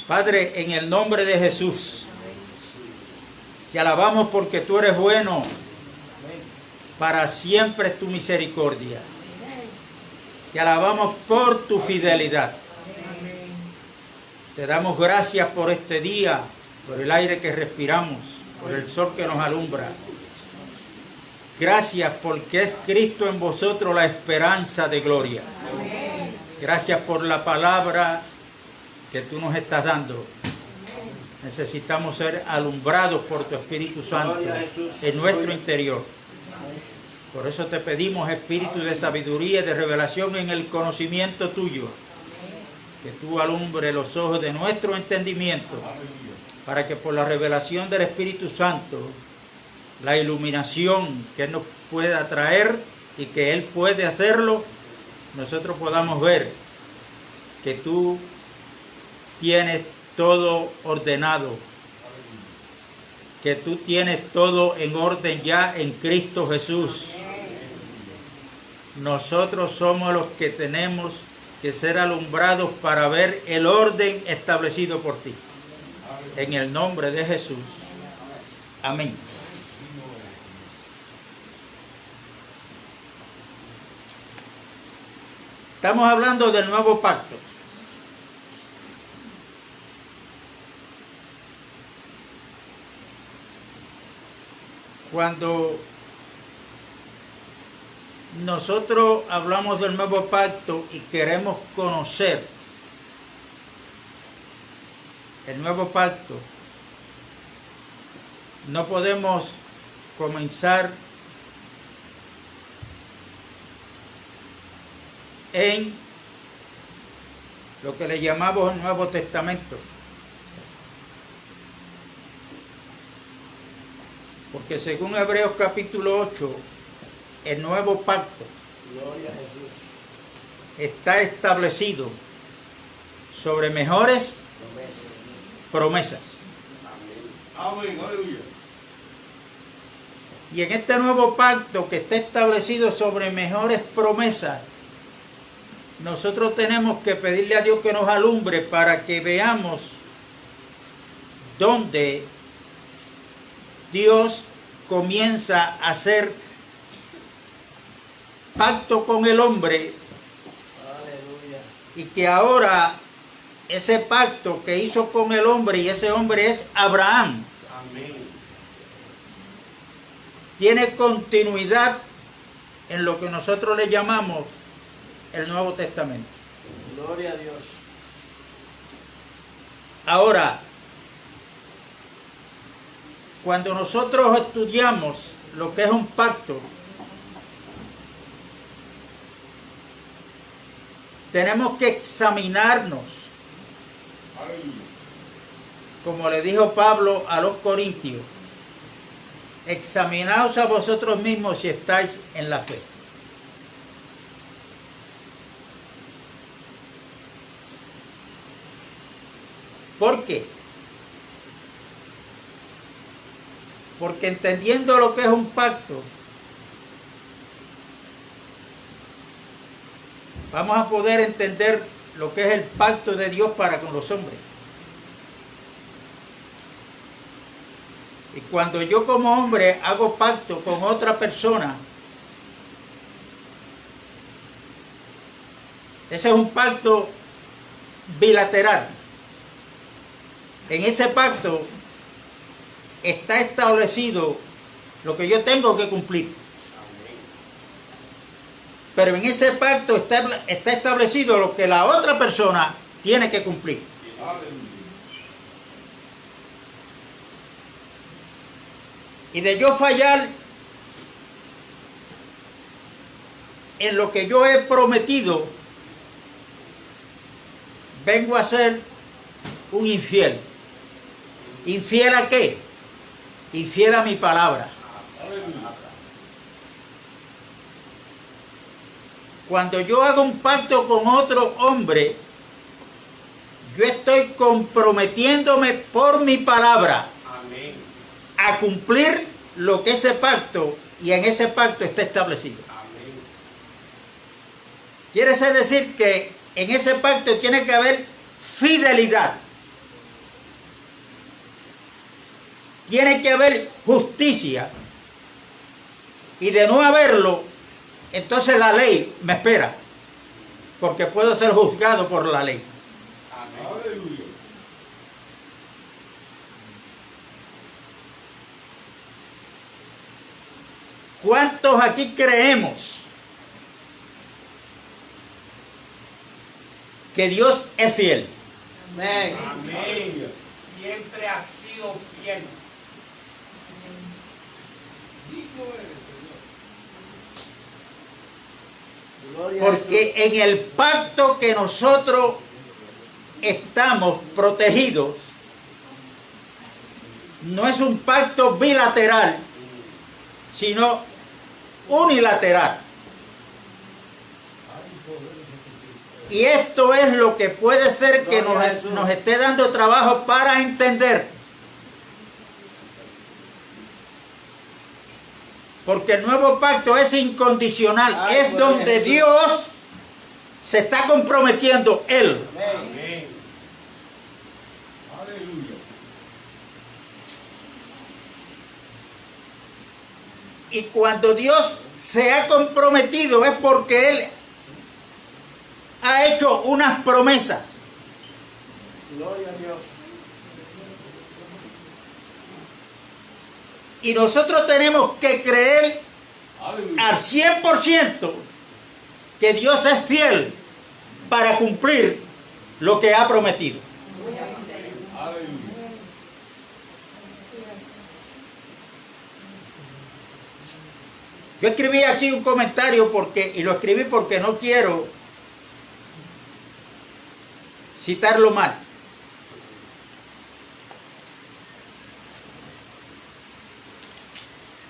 Padre, en el nombre de Jesús, te alabamos porque tú eres bueno. Para siempre es tu misericordia. Te alabamos por tu fidelidad. Te damos gracias por este día, por el aire que respiramos, por el sol que nos alumbra. Gracias porque es Cristo en vosotros la esperanza de gloria. Gracias por la palabra que tú nos estás dando. Necesitamos ser alumbrados por tu Espíritu Santo en nuestro interior. Por eso te pedimos espíritu de sabiduría y de revelación en el conocimiento tuyo. Que tú alumbres los ojos de nuestro entendimiento para que por la revelación del Espíritu Santo, la iluminación que Él nos pueda traer y que Él puede hacerlo, nosotros podamos ver que tú tienes todo ordenado, que tú tienes todo en orden ya en Cristo Jesús. Nosotros somos los que tenemos que ser alumbrados para ver el orden establecido por ti. En el nombre de Jesús. Amén. Estamos hablando del nuevo pacto. Cuando nosotros hablamos del nuevo pacto y queremos conocer el nuevo pacto, no podemos comenzar en lo que le llamamos el Nuevo Testamento. Porque según Hebreos capítulo 8, el nuevo pacto, gloria a Jesús, está establecido sobre mejores promesas. Amén. Aleluya. Y en este nuevo pacto que está establecido sobre mejores promesas, nosotros tenemos que pedirle a Dios que nos alumbre para que veamos dónde Dios comienza a hacer pacto con el hombre. Aleluya. Y que ahora ese pacto que hizo con el hombre, y ese hombre es Abraham, amén, tiene continuidad en lo que nosotros le llamamos el Nuevo Testamento. Gloria a Dios. Ahora, cuando nosotros estudiamos lo que es un pacto, tenemos que examinarnos, como le dijo Pablo a los Corintios: examinaos a vosotros mismos si estáis en la fe. ¿Por qué? Porque entendiendo lo que es un pacto, vamos a poder entender lo que es el pacto de Dios para con los hombres. Y cuando yo como hombre hago pacto con otra persona, ese es un pacto bilateral. En ese pacto está establecido lo que yo tengo que cumplir. Pero en ese pacto está establecido lo que la otra persona tiene que cumplir. Y de yo fallar en lo que yo he prometido, vengo a ser un infiel. ¿Infiel a qué? Infiel a mi palabra. Cuando yo hago un pacto con otro hombre, yo estoy comprometiéndome por mi palabra a cumplir lo que ese pacto, y en ese pacto está establecido. Quiere decir que en ese pacto tiene que haber fidelidad. tiene que haber justicia. Y de no haberlo, entonces la ley me espera, porque puedo ser juzgado por la ley. Amén. ¿Cuántos aquí creemos que Dios es fiel? Amén. Amén. Siempre ha sido fiel. Porque en el pacto que nosotros estamos protegidos, no es un pacto bilateral, sino unilateral. Y esto es lo que puede ser que nos esté dando trabajo para entender. Porque el nuevo pacto es incondicional, es donde Dios se está comprometiendo Él. Amén. Aleluya. Y cuando Dios se ha comprometido es porque Él ha hecho unas promesas. Gloria a Dios. Y nosotros tenemos que creer Aleluya. al 100% que Dios es fiel para cumplir lo que ha prometido. Aleluya. Yo escribí aquí un comentario y lo escribí porque no quiero citarlo mal.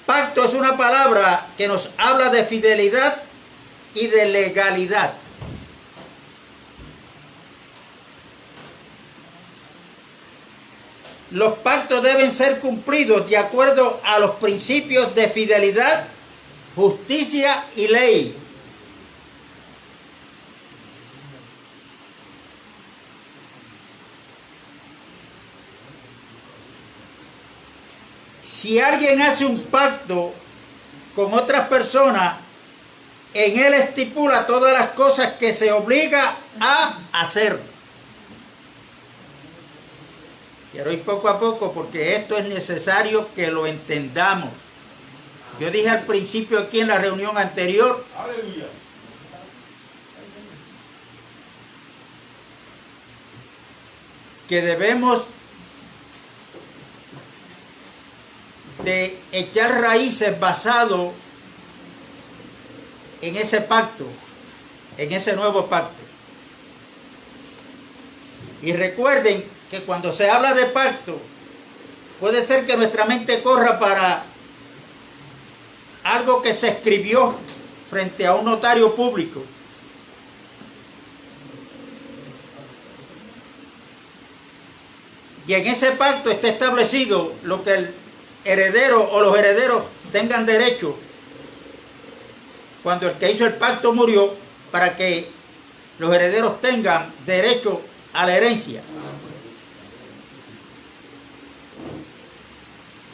Pacto es una palabra que nos habla de fidelidad y de legalidad. Los pactos deben ser cumplidos de acuerdo a los principios de fidelidad, justicia y ley. Si alguien hace un pacto con otras personas, en él estipula todas las cosas que se obliga a hacer. Quiero ir poco a poco porque esto es necesario que lo entendamos. Yo dije al principio aquí en la reunión anterior, Aleluya. que debemos de echar raíces basado en ese pacto, en ese nuevo pacto. Y recuerden que cuando se habla de pacto, puede ser que nuestra mente corra para algo que se escribió frente a un notario público. Y en ese pacto está establecido lo que el heredero o los herederos tengan derecho cuando el que hizo el pacto murió, para que los herederos tengan derecho a la herencia.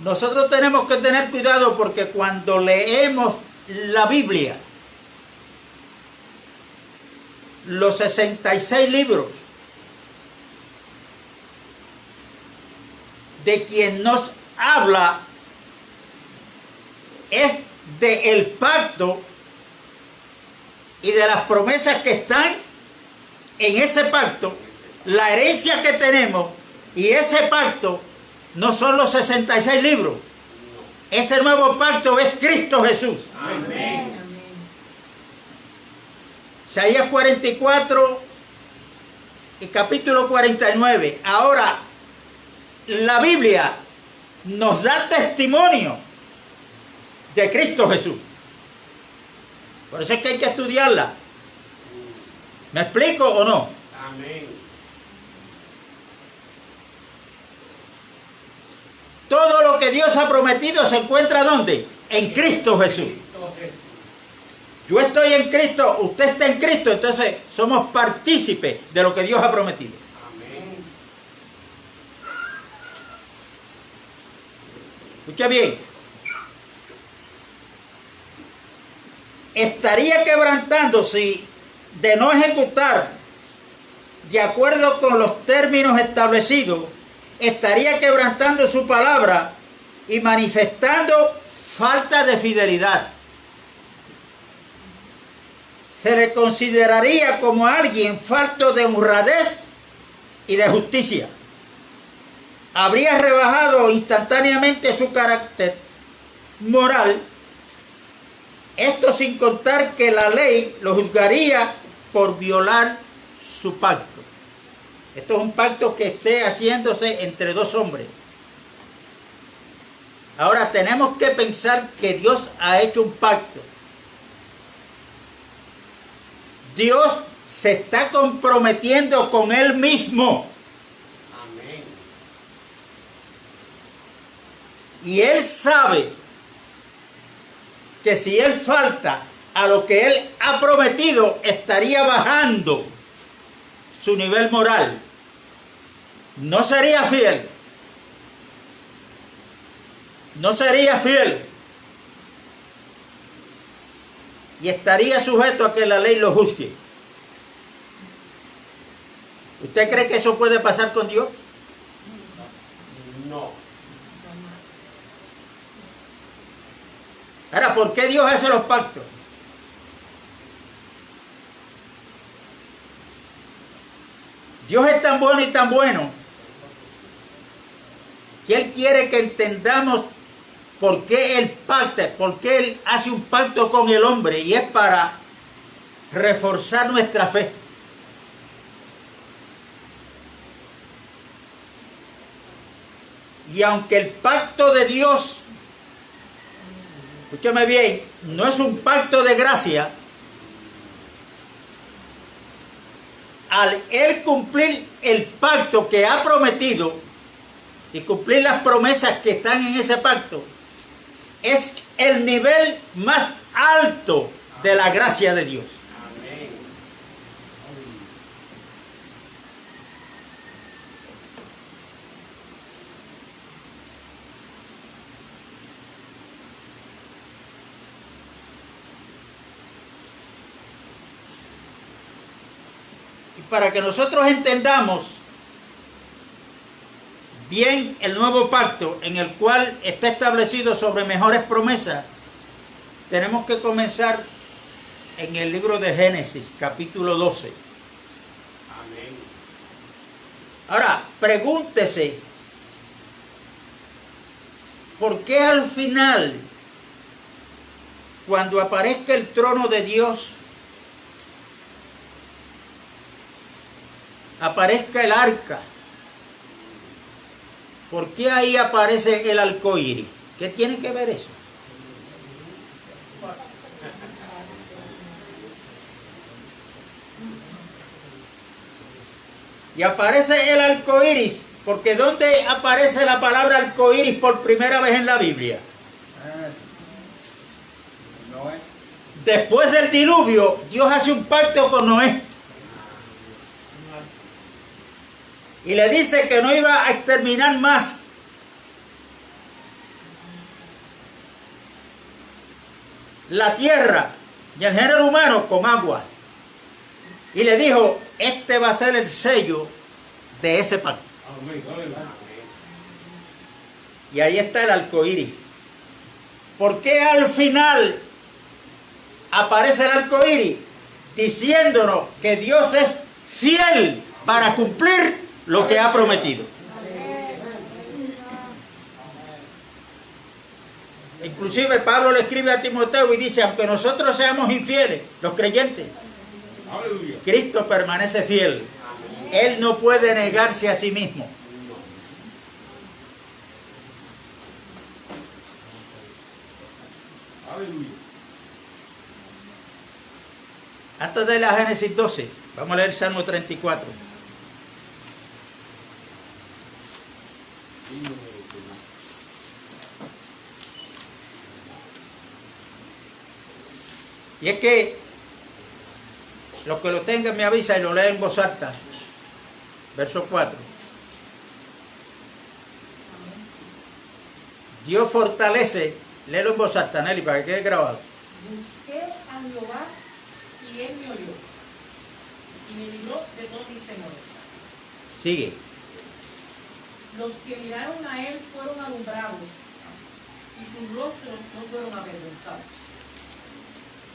Nosotros tenemos que tener cuidado porque cuando leemos la Biblia, los 66 libros, de quien nos habla es del pacto y de las promesas que están en ese pacto, la herencia que tenemos, y ese pacto no son los 66 libros. Ese nuevo pacto es Cristo Jesús. Amén. Isaías 44 y capítulo 49. Ahora, la Biblia nos da testimonio de Cristo Jesús. Por eso es que hay que estudiarla. ¿Me explico o no? Amén. Todo lo que Dios ha prometido se encuentra ¿dónde? En Cristo Jesús. Cristo Jesús. Yo estoy en Cristo, usted está en Cristo, entonces somos partícipes de lo que Dios ha prometido. Amén. Escucha bien. Estaría quebrantándose de no ejecutar de acuerdo con los términos establecidos, estaría quebrantando su palabra y manifestando falta de fidelidad. Se le consideraría como alguien falto de honradez y de justicia. Habría rebajado instantáneamente su carácter moral. Esto sin contar que la ley lo juzgaría por violar su pacto. Esto es un pacto que esté haciéndose entre dos hombres. Ahora tenemos que pensar que Dios ha hecho un pacto. Dios se está comprometiendo con Él mismo. Amén. Y Él sabe que si Él falta a lo que Él ha prometido, estaría bajando su nivel moral. No sería fiel. No sería fiel. Y estaría sujeto a que la ley lo juzgue. ¿Usted cree que eso puede pasar con Dios? No. Ahora, ¿por qué Dios hace los pactos? Dios es tan bueno y tan bueno que Él quiere que entendamos por qué Él pacta, por qué Él hace un pacto con el hombre, y es para reforzar nuestra fe. Y aunque el pacto de Dios, escúchame bien, no es un pacto de gracia, al Él cumplir el pacto que ha prometido y cumplir las promesas que están en ese pacto, es el nivel más alto de la gracia de Dios. Amén. Y para que nosotros entendamos bien el nuevo pacto en el cual está establecido sobre mejores promesas, tenemos que comenzar en el libro de Génesis, capítulo 12. Amén. Ahora, pregúntese, ¿por qué al final, cuando aparezca el trono de Dios, aparezca el arca? ¿Por qué ahí aparece el arco iris? ¿Qué tiene que ver eso? Y aparece el arco iris, porque ¿dónde aparece la palabra arco iris por primera vez en la Biblia? Noé. Después del diluvio, Dios hace un pacto con Noé. Y le dice que no iba a exterminar más la tierra y el género humano con agua. Y le dijo, este va a ser el sello de ese pacto. Y ahí está el arco iris. ¿Por qué al final aparece el arco iris? Diciéndonos que Dios es fiel para cumplir lo que ha prometido. Inclusive Pablo le escribe a Timoteo y dice, aunque nosotros seamos infieles, los creyentes, Aleluya. Cristo permanece fiel. Él no puede negarse a sí mismo. Aleluya. Antes de la Génesis 12, vamos a leer Salmo 34. Y es que los que lo tengan me avisan y lo leen en voz alta. Verso 4. Dios fortalece, léelo en voz alta, Nelly, para que quede grabado. Busqué a Jehová y él me oyó y me libró de todos mis temores. Sigue. Los que miraron a él fueron alumbrados y sus rostros no fueron avergonzados.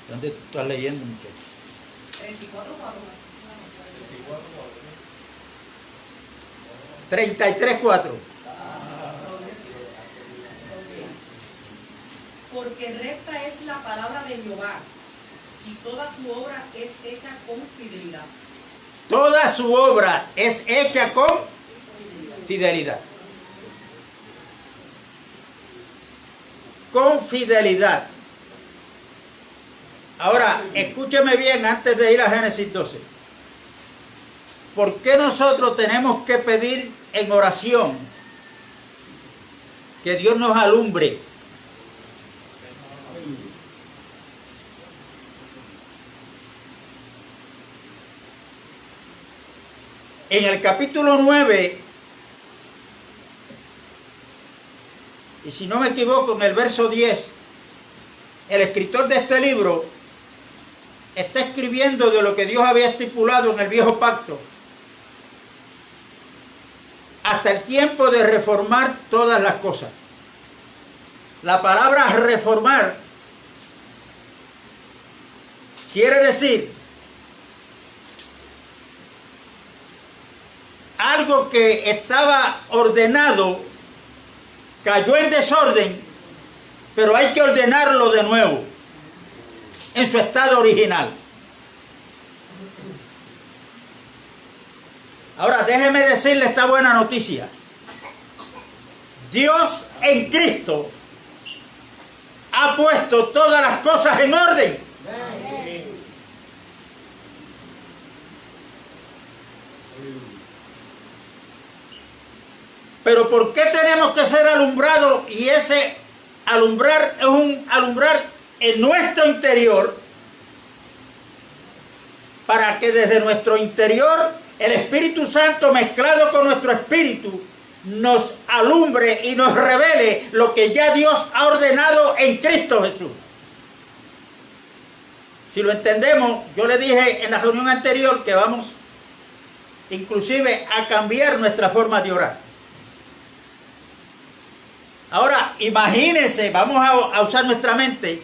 ¿Dónde tú estás leyendo, muchachos? 34:4. 33:4. Porque recta es la palabra de Jehová y toda su obra es hecha con fidelidad. Toda su obra es hecha con fidelidad. Con fidelidad. Ahora, escúcheme bien antes de ir a Génesis 12. ¿Por qué nosotros tenemos que pedir en oración que Dios nos alumbre? En el capítulo 9, y si no me equivoco, en el verso 10, el escritor de este libro está escribiendo de lo que Dios había estipulado en el viejo pacto, hasta el tiempo de reformar todas las cosas. La palabra reformar quiere decir algo que estaba ordenado, cayó en desorden, pero hay que ordenarlo de nuevo, en su estado original. Ahora, déjeme decirle esta buena noticia. Dios en Cristo ha puesto todas las cosas en orden. Pero ¿por qué tenemos que ser alumbrados? Y ese alumbrar es un alumbrar en nuestro interior, para que desde nuestro interior el Espíritu Santo mezclado con nuestro espíritu nos alumbre y nos revele lo que ya Dios ha ordenado en Cristo Jesús. Si lo entendemos, yo le dije en la reunión anterior que vamos inclusive a cambiar nuestra forma de orar. Ahora, imagínense, vamos a usar nuestra mente,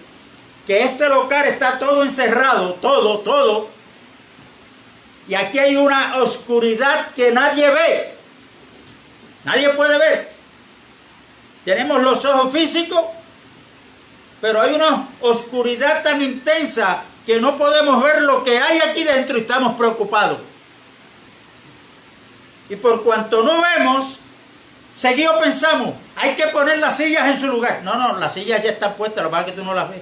que este local está todo encerrado, todo, y aquí hay una oscuridad que nadie ve, nadie puede ver. Tenemos los ojos físicos, pero hay una oscuridad tan intensa que no podemos ver lo que hay aquí dentro y estamos preocupados. Y por cuanto no vemos, seguido pensamos, hay que poner las sillas en su lugar. No, las sillas ya están puestas, lo que pasa es que tú no las ves.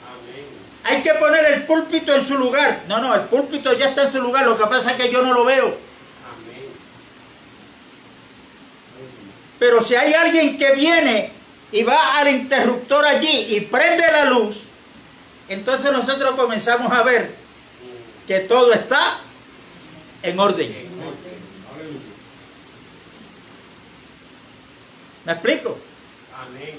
Amén. Hay que poner el púlpito en su lugar. No, el púlpito ya está en su lugar, lo que pasa es que yo no lo veo. Amén. Pero si hay alguien que viene y va al interruptor allí y prende la luz, entonces nosotros comenzamos a ver que todo está en orden. ¿Me explico? Amén.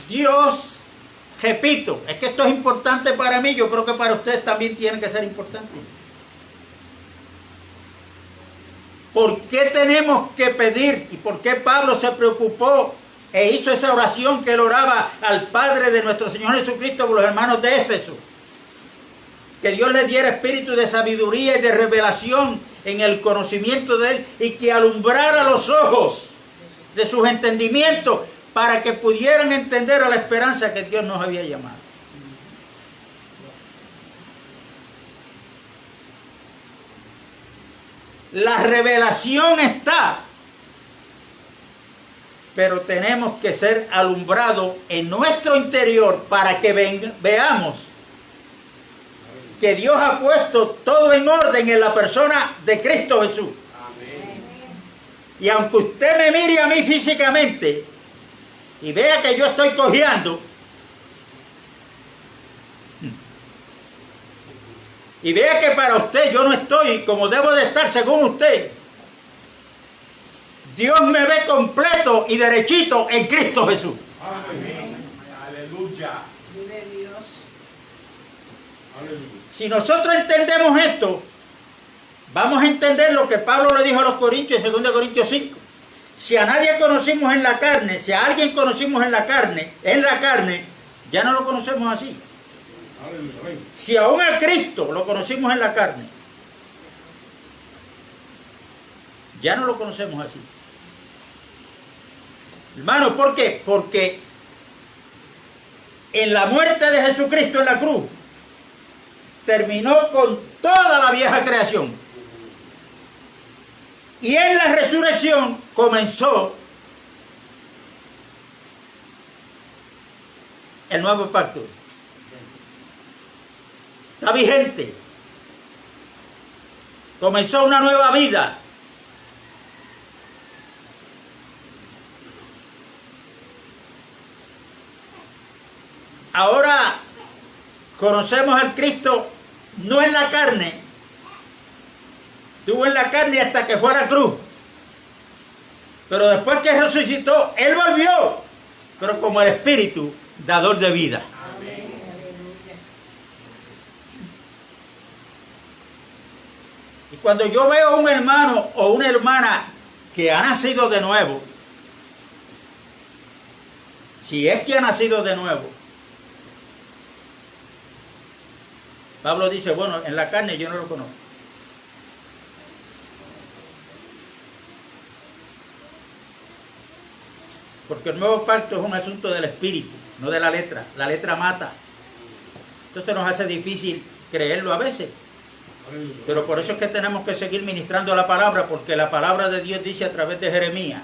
Dios, repito, es que esto es importante para mí, yo creo que para ustedes también tiene que ser importante. ¿Por qué tenemos que pedir? ¿Y por qué Pablo se preocupó e hizo esa oración que él oraba al Padre de nuestro Señor Jesucristo por los hermanos de Éfeso? Que Dios les diera espíritu de sabiduría y de revelación en el conocimiento de Él, y que alumbrara los ojos de sus entendimientos para que pudieran entender a la esperanza que Dios nos había llamado. La revelación está, pero tenemos que ser alumbrados en nuestro interior para que veamos que Dios ha puesto todo en orden en la persona de Cristo Jesús. Amén. Y aunque usted me mire a mí físicamente y vea que yo estoy cojeando, y vea que para usted yo no estoy como debo de estar según usted, Dios me ve completo y derechito en Cristo Jesús. Amén. Aleluya. Vive Dios. Si nosotros entendemos esto, vamos a entender lo que Pablo le dijo a los Corintios en 2 Corintios 5. Si a nadie conocimos en la carne, si a alguien conocimos en la carne, ya no lo conocemos así. Si aún a Cristo lo conocimos en la carne, ya no lo conocemos así. Hermano, ¿por qué? Porque en la muerte de Jesucristo en la cruz terminó con toda la vieja creación. Y en la resurrección comenzó el nuevo pacto. Está vigente. Comenzó una nueva vida. Ahora conocemos al Cristo no en la carne. Estuvo en la carne hasta que fue a la cruz. Pero después que resucitó, Él volvió. Pero como el Espíritu, dador de vida. Y cuando yo veo a un hermano o una hermana que ha nacido de nuevo, si es que ha nacido de nuevo, Pablo dice, bueno, en la carne yo no lo conozco. Porque el nuevo pacto es un asunto del espíritu, no de la letra. La letra mata. Entonces nos hace difícil creerlo a veces. Pero por eso es que tenemos que seguir ministrando la palabra, porque la palabra de Dios dice a través de Jeremías,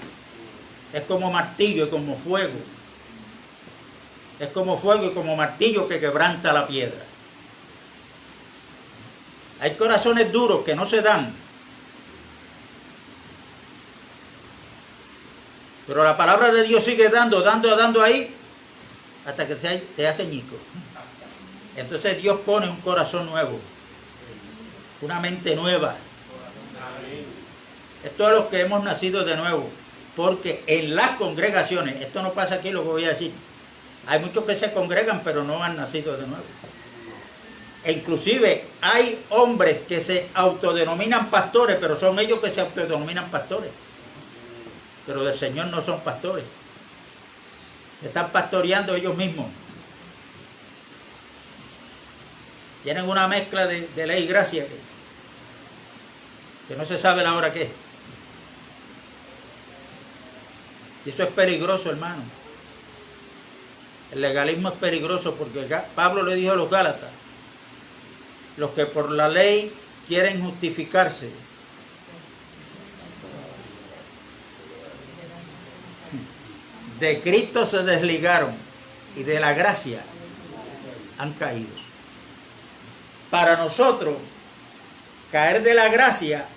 es como martillo y como fuego. Es como fuego y como martillo que quebranta la piedra. Hay corazones duros que no se dan. Pero la palabra de Dios sigue dando ahí hasta que te hace ñico. Entonces Dios pone un corazón nuevo, una mente nueva. Esto es los que hemos nacido de nuevo. Porque en las congregaciones, esto no pasa aquí lo que voy a decir, hay muchos que se congregan pero no han nacido de nuevo. E inclusive hay hombres que se autodenominan pastores, pero son ellos que se autodenominan pastores. Pero del Señor no son pastores. Están pastoreando ellos mismos. Tienen una mezcla de ley y gracia que no se sabe la hora que es. Y eso es peligroso, hermano. El legalismo es peligroso porque Pablo le dijo a los Gálatas, los que por la ley quieren justificarse, de Cristo se desligaron y de la gracia han caído. Para nosotros, caer de la gracia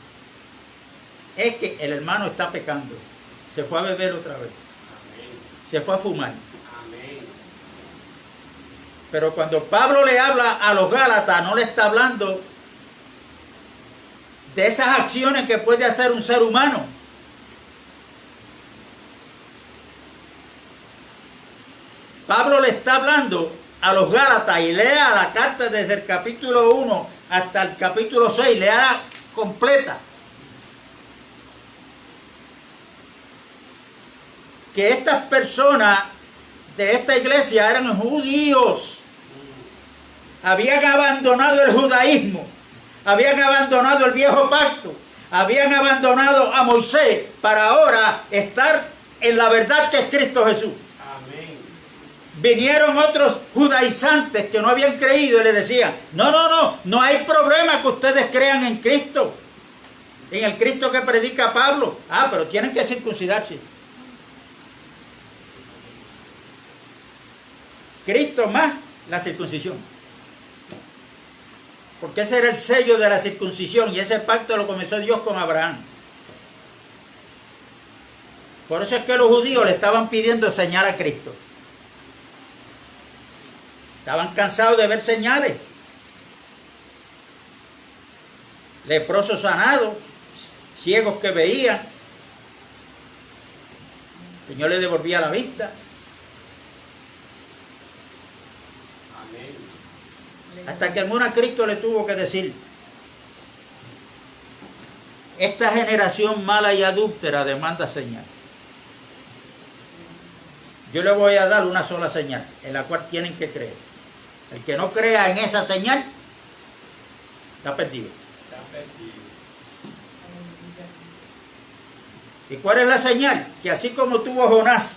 es que el hermano está pecando. Se fue a beber otra vez. Se fue a fumar. Pero cuando Pablo le habla a los Gálatas, no le está hablando de esas acciones que puede hacer un ser humano. Pablo le está hablando a los Gálatas y lea la carta desde el capítulo 1 hasta el capítulo 6, lea completa. Que estas personas de esta iglesia eran judíos. Habían abandonado el judaísmo, habían abandonado el viejo pacto, habían abandonado a Moisés para ahora estar en la verdad que es Cristo Jesús. Amén. Vinieron otros judaizantes que no habían creído y le decían, no hay problema que ustedes crean en Cristo, en el Cristo que predica Pablo. Pero tienen que circuncidarse. Cristo más la circuncisión. Porque ese era el sello de la circuncisión y ese pacto lo comenzó Dios con Abraham. Por eso es que los judíos le estaban pidiendo señal a Cristo. Estaban cansados de ver señales. leprosos sanados, ciegos que veían. El Señor le devolvía la vista. Amén. Hasta que en una Cristo le tuvo que decir: esta generación mala y adúltera demanda señal. Yo le voy a dar una sola señal, en la cual tienen que creer. El que no crea en esa señal, está perdido. Está perdido. ¿Y cuál es la señal? Que así como tuvo Jonás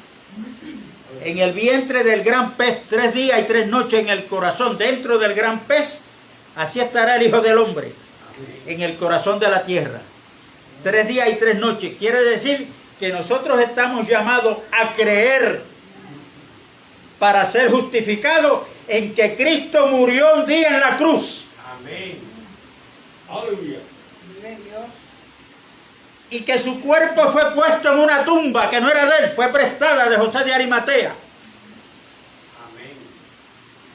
en el vientre del gran pez 3 días y 3 noches en el corazón, dentro del gran pez, así estará el Hijo del Hombre en el corazón de la tierra. 3 días y 3 noches. Quiere decir que nosotros estamos llamados a creer para ser justificados en que Cristo murió un día en la cruz. Amén. Aleluya. Vive Dios. Y que su cuerpo fue puesto en una tumba que no era de él, fue prestada de José de Arimatea. Amén.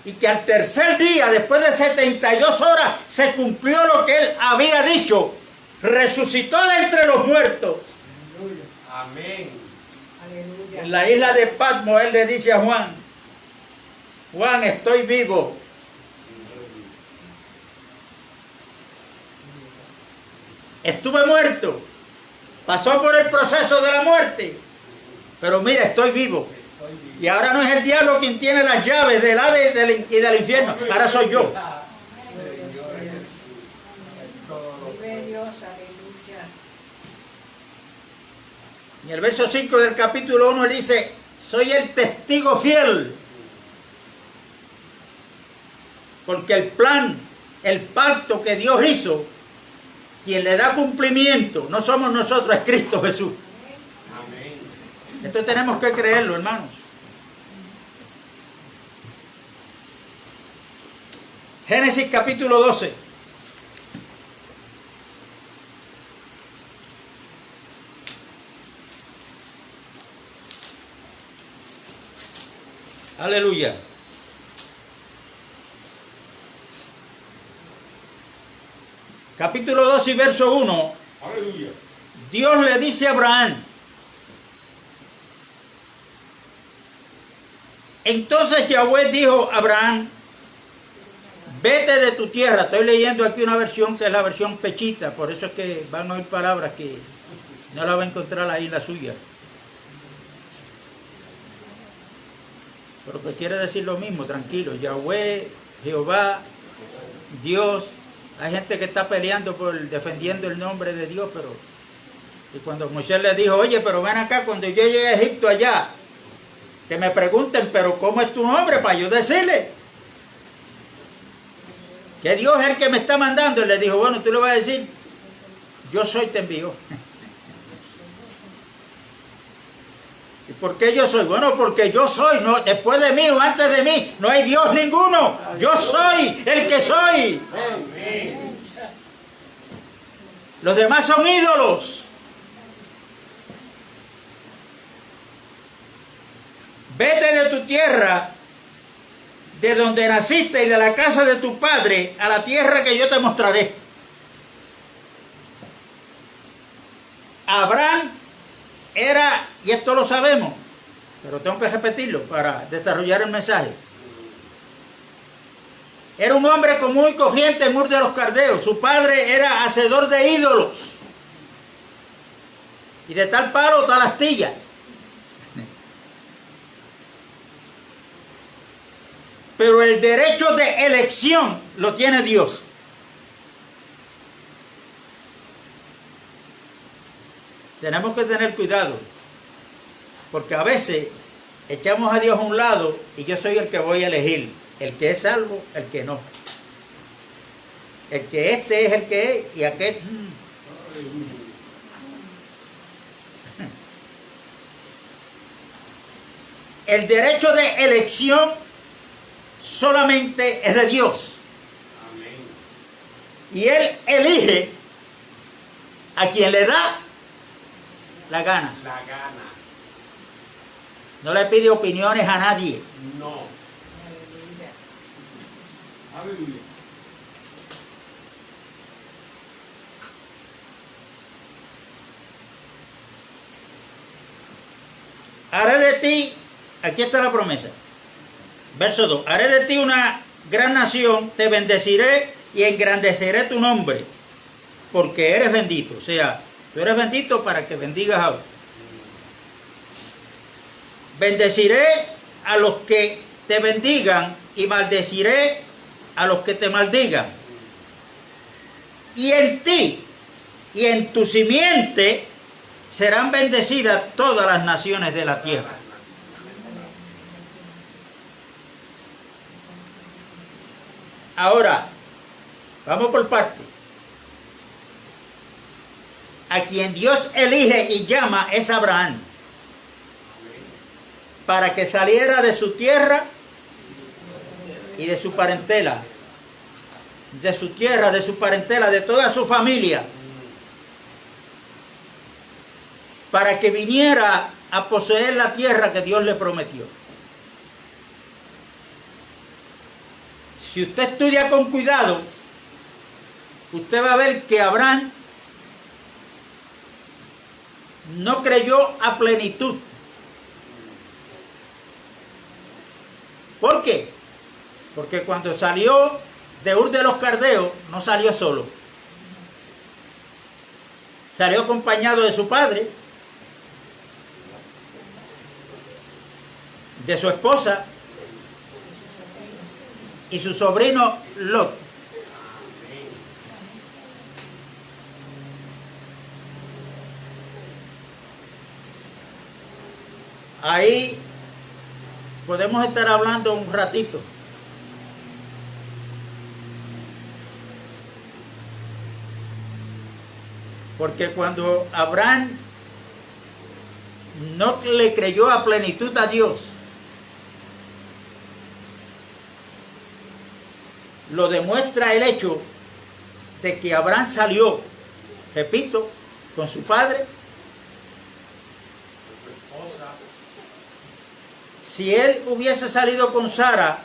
Y que al tercer día, después de 72 horas, se cumplió lo que él había dicho. Resucitó de entre los muertos. Aleluya. Amén. Aleluya. En la isla de Patmos, él le dice a Juan: Juan, estoy vivo. Estuve muerto. Pasó por el proceso de la muerte. Pero mira, estoy vivo. Y ahora no es el diablo quien tiene las llaves del Hades y del infierno. Ahora soy yo. Vive Dios. Aleluya. En el verso 5 del capítulo 1 él dice: soy el testigo fiel. Porque el plan, el pacto que Dios hizo, quien le da cumplimiento, no somos nosotros, es Cristo Jesús. Amén. Esto tenemos que creerlo, hermanos. Génesis capítulo 12. Aleluya. Capítulo 2 y verso 1. Aleluya. Dios le dice a Abraham: entonces Yahweh dijo a Abraham: vete de tu tierra. Estoy leyendo aquí una versión que es la versión pechita, por eso es que van a oír palabras que no la va a encontrar ahí en la suya. Pero que quiere decir lo mismo, tranquilo. Yahweh, Jehová, Dios. Hay gente que está peleando defendiendo el nombre de Dios, pero... Y cuando Moisés le dijo: oye, pero ven acá, cuando yo llegue a Egipto allá, que me pregunten, pero ¿cómo es tu nombre? Para yo decirle que Dios es el que me está mandando. Él le dijo: bueno, tú le vas a decir: yo soy, te envío. ¿Y por qué yo soy? Bueno, porque yo soy, no, después de mí o antes de mí, no hay Dios ninguno. Yo soy el que soy. Amén. Los demás son ídolos. Vete de tu tierra, de donde naciste y de la casa de tu padre, a la tierra que yo te mostraré. Abraham era, y esto lo sabemos, pero tengo que repetirlo para desarrollar el mensaje. Era un hombre común y corriente en Ur de los Caldeos. Su padre era hacedor de ídolos. Y de tal palo, tal astilla. Pero el derecho de elección lo tiene Dios. Tenemos que tener cuidado, porque a veces echamos a Dios a un lado y yo soy el que voy a elegir, el que es salvo, el que no. El que este es el que es y aquel... El derecho de elección solamente es de Dios. Amén. Y Él elige a quien le da la gana. La gana. No le pide opiniones a nadie. No. Aleluya. Aleluya. ti, aquí está la promesa. Verso 2. Haré de ti una gran nación, te bendeciré y engrandeceré tu nombre, porque eres bendito. O sea, tú eres bendito para que bendigas a otros. Bendeciré a los que te bendigan y maldeciré a los que te maldigan. Y en ti y en tu simiente serán bendecidas todas las naciones de la tierra. Ahora, vamos por partes. A quien Dios elige y llama es Abraham, para que saliera de su tierra y de su parentela, de su tierra, de su parentela, de toda su familia, para que viniera a poseer la tierra que Dios le prometió. Si usted estudia con cuidado, usted va a ver que Abraham no creyó a plenitud. ¿Por qué? Porque cuando salió de Ur de los Caldeos, no salió solo. Salió acompañado de su padre, de su esposa y su sobrino Lot. Ahí podemos estar hablando un ratito. Porque cuando Abraham no le creyó a plenitud a Dios, lo demuestra el hecho de que Abraham salió, repito, con su padre. Si él hubiese salido con Sara,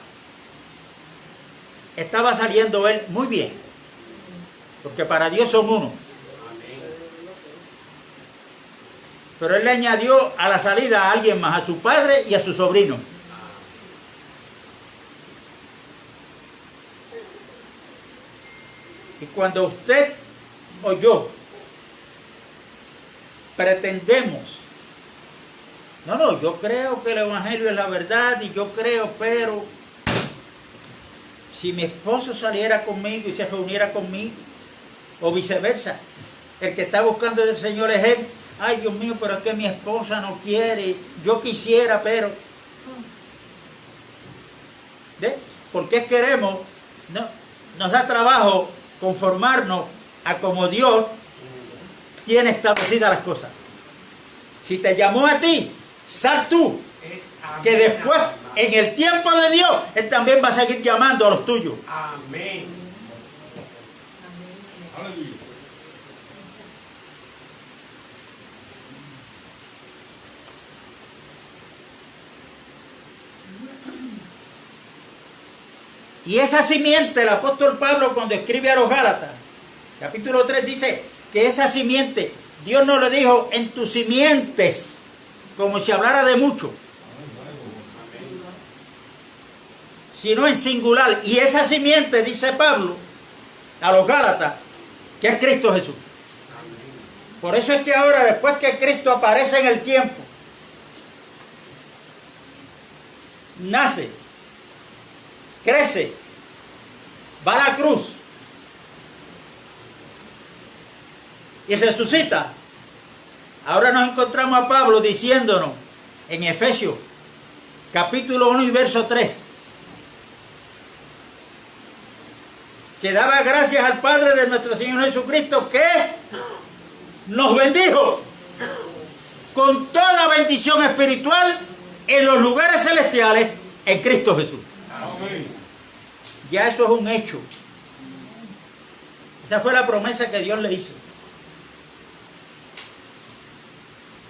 estaba saliendo él muy bien, porque para Dios son uno. Pero él le añadió a la salida a alguien más, a su padre y a su sobrino. Y cuando usted o yo pretendemos, no, yo creo que el evangelio es la verdad y yo creo, pero si mi esposo saliera conmigo y se reuniera conmigo, o viceversa, el que está buscando al Señor es él. Ay, Dios mío, pero es que mi esposa no quiere, yo quisiera, pero... ¿Ve? Porque queremos, no, nos da trabajo conformarnos a como Dios tiene establecidas las cosas. Si te llamó a ti, sal tú, que después, en el tiempo de Dios, Él también va a seguir llamando a los tuyos. Amén. Aleluya. Y esa simiente, el apóstol Pablo cuando escribe a los Gálatas, capítulo 3, dice que esa simiente, Dios no le dijo en tus simientes, como si hablara de mucho, sino en singular. Y esa simiente, dice Pablo a los Gálatas, que es Cristo Jesús. Por eso es que ahora, después que Cristo aparece en el tiempo, nace, crece, va a la cruz y resucita. Ahora nos encontramos a Pablo diciéndonos en Efesios capítulo 1 y verso 3 que daba gracias al Padre de nuestro Señor Jesucristo, que nos bendijo con toda bendición espiritual en los lugares celestiales en Cristo Jesús. Amén. Ya eso es un hecho. Esa fue la promesa que Dios le hizo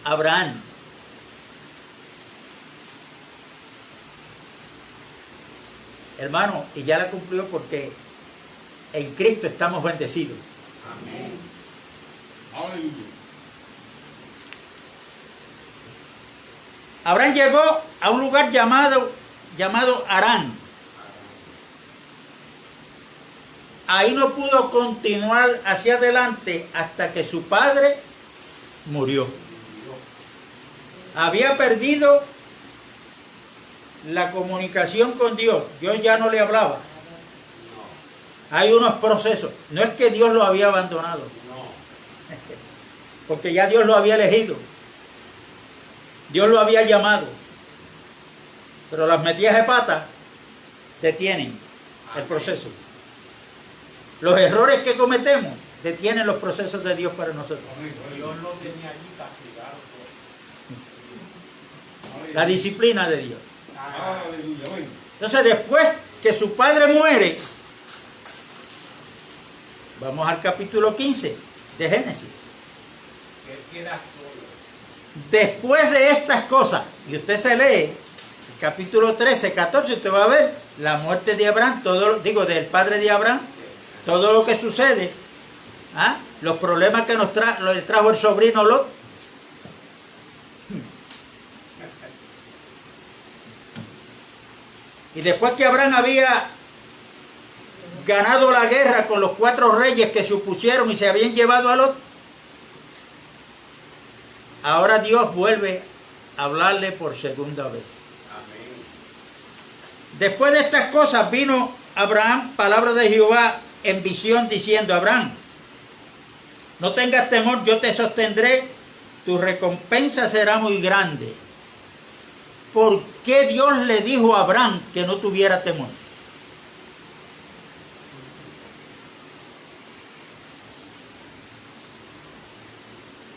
a Abraham. Hermano, y ya la cumplió, porque en Cristo estamos bendecidos. Amén. Aleluya. Abraham llegó a un lugar llamado Harán. Ahí no pudo continuar hacia adelante hasta que su padre murió. Había perdido la comunicación con Dios. Dios ya no le hablaba. Hay unos procesos. No es que Dios lo había abandonado, porque ya Dios lo había elegido. Dios lo había llamado. Pero las metidas de pata detienen el proceso. Los errores que cometemos detienen los procesos de Dios para nosotros. Dios lo tenía allí castigado. La disciplina de Dios. Aleluya. Entonces, después que su padre muere, vamos al capítulo 15 de Génesis. Él queda solo. Después de estas cosas, y usted se lee el capítulo 13, 14, usted va a ver la muerte de Abraham, del padre de Abraham, todo lo que sucede, los problemas que le trajo el sobrino Lot. Y después que Abraham había ganado la guerra con los 4 reyes que se opusieron y se habían llevado a Lot, ahora Dios vuelve a hablarle por segunda vez. Amén. Después de estas cosas vino Abraham, palabra de Jehová en visión, diciendo: Abraham, no tengas temor, yo te sostendré, tu recompensa será muy grande. ¿Por qué Dios le dijo a Abraham que no tuviera temor?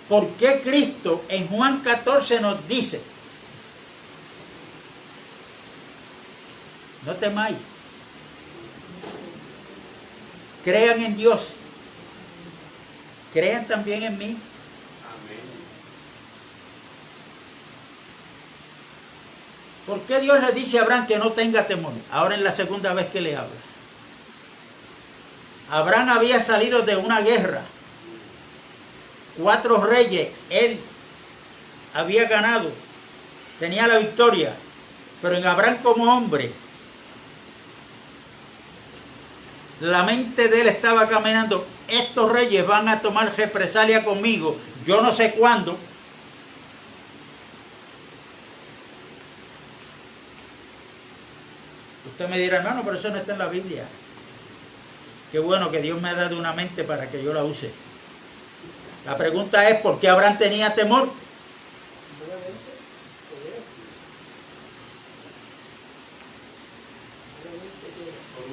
¿Por qué Cristo en Juan 14 nos dice: no temáis, crean en Dios, crean también en mí? Amén. ¿Por qué Dios le dice a Abraham que no tenga temor? Ahora es la segunda vez que le habla. Abraham había salido de una guerra. 4 reyes, él había ganado, tenía la victoria, pero en Abraham como hombre, la mente de él estaba caminando: estos reyes van a tomar represalia conmigo, yo no sé cuándo. Usted me dirá: no, pero eso no está en la Biblia. Qué bueno que Dios me ha dado una mente para que yo la use. La pregunta es: ¿por qué Abraham tenía temor? Por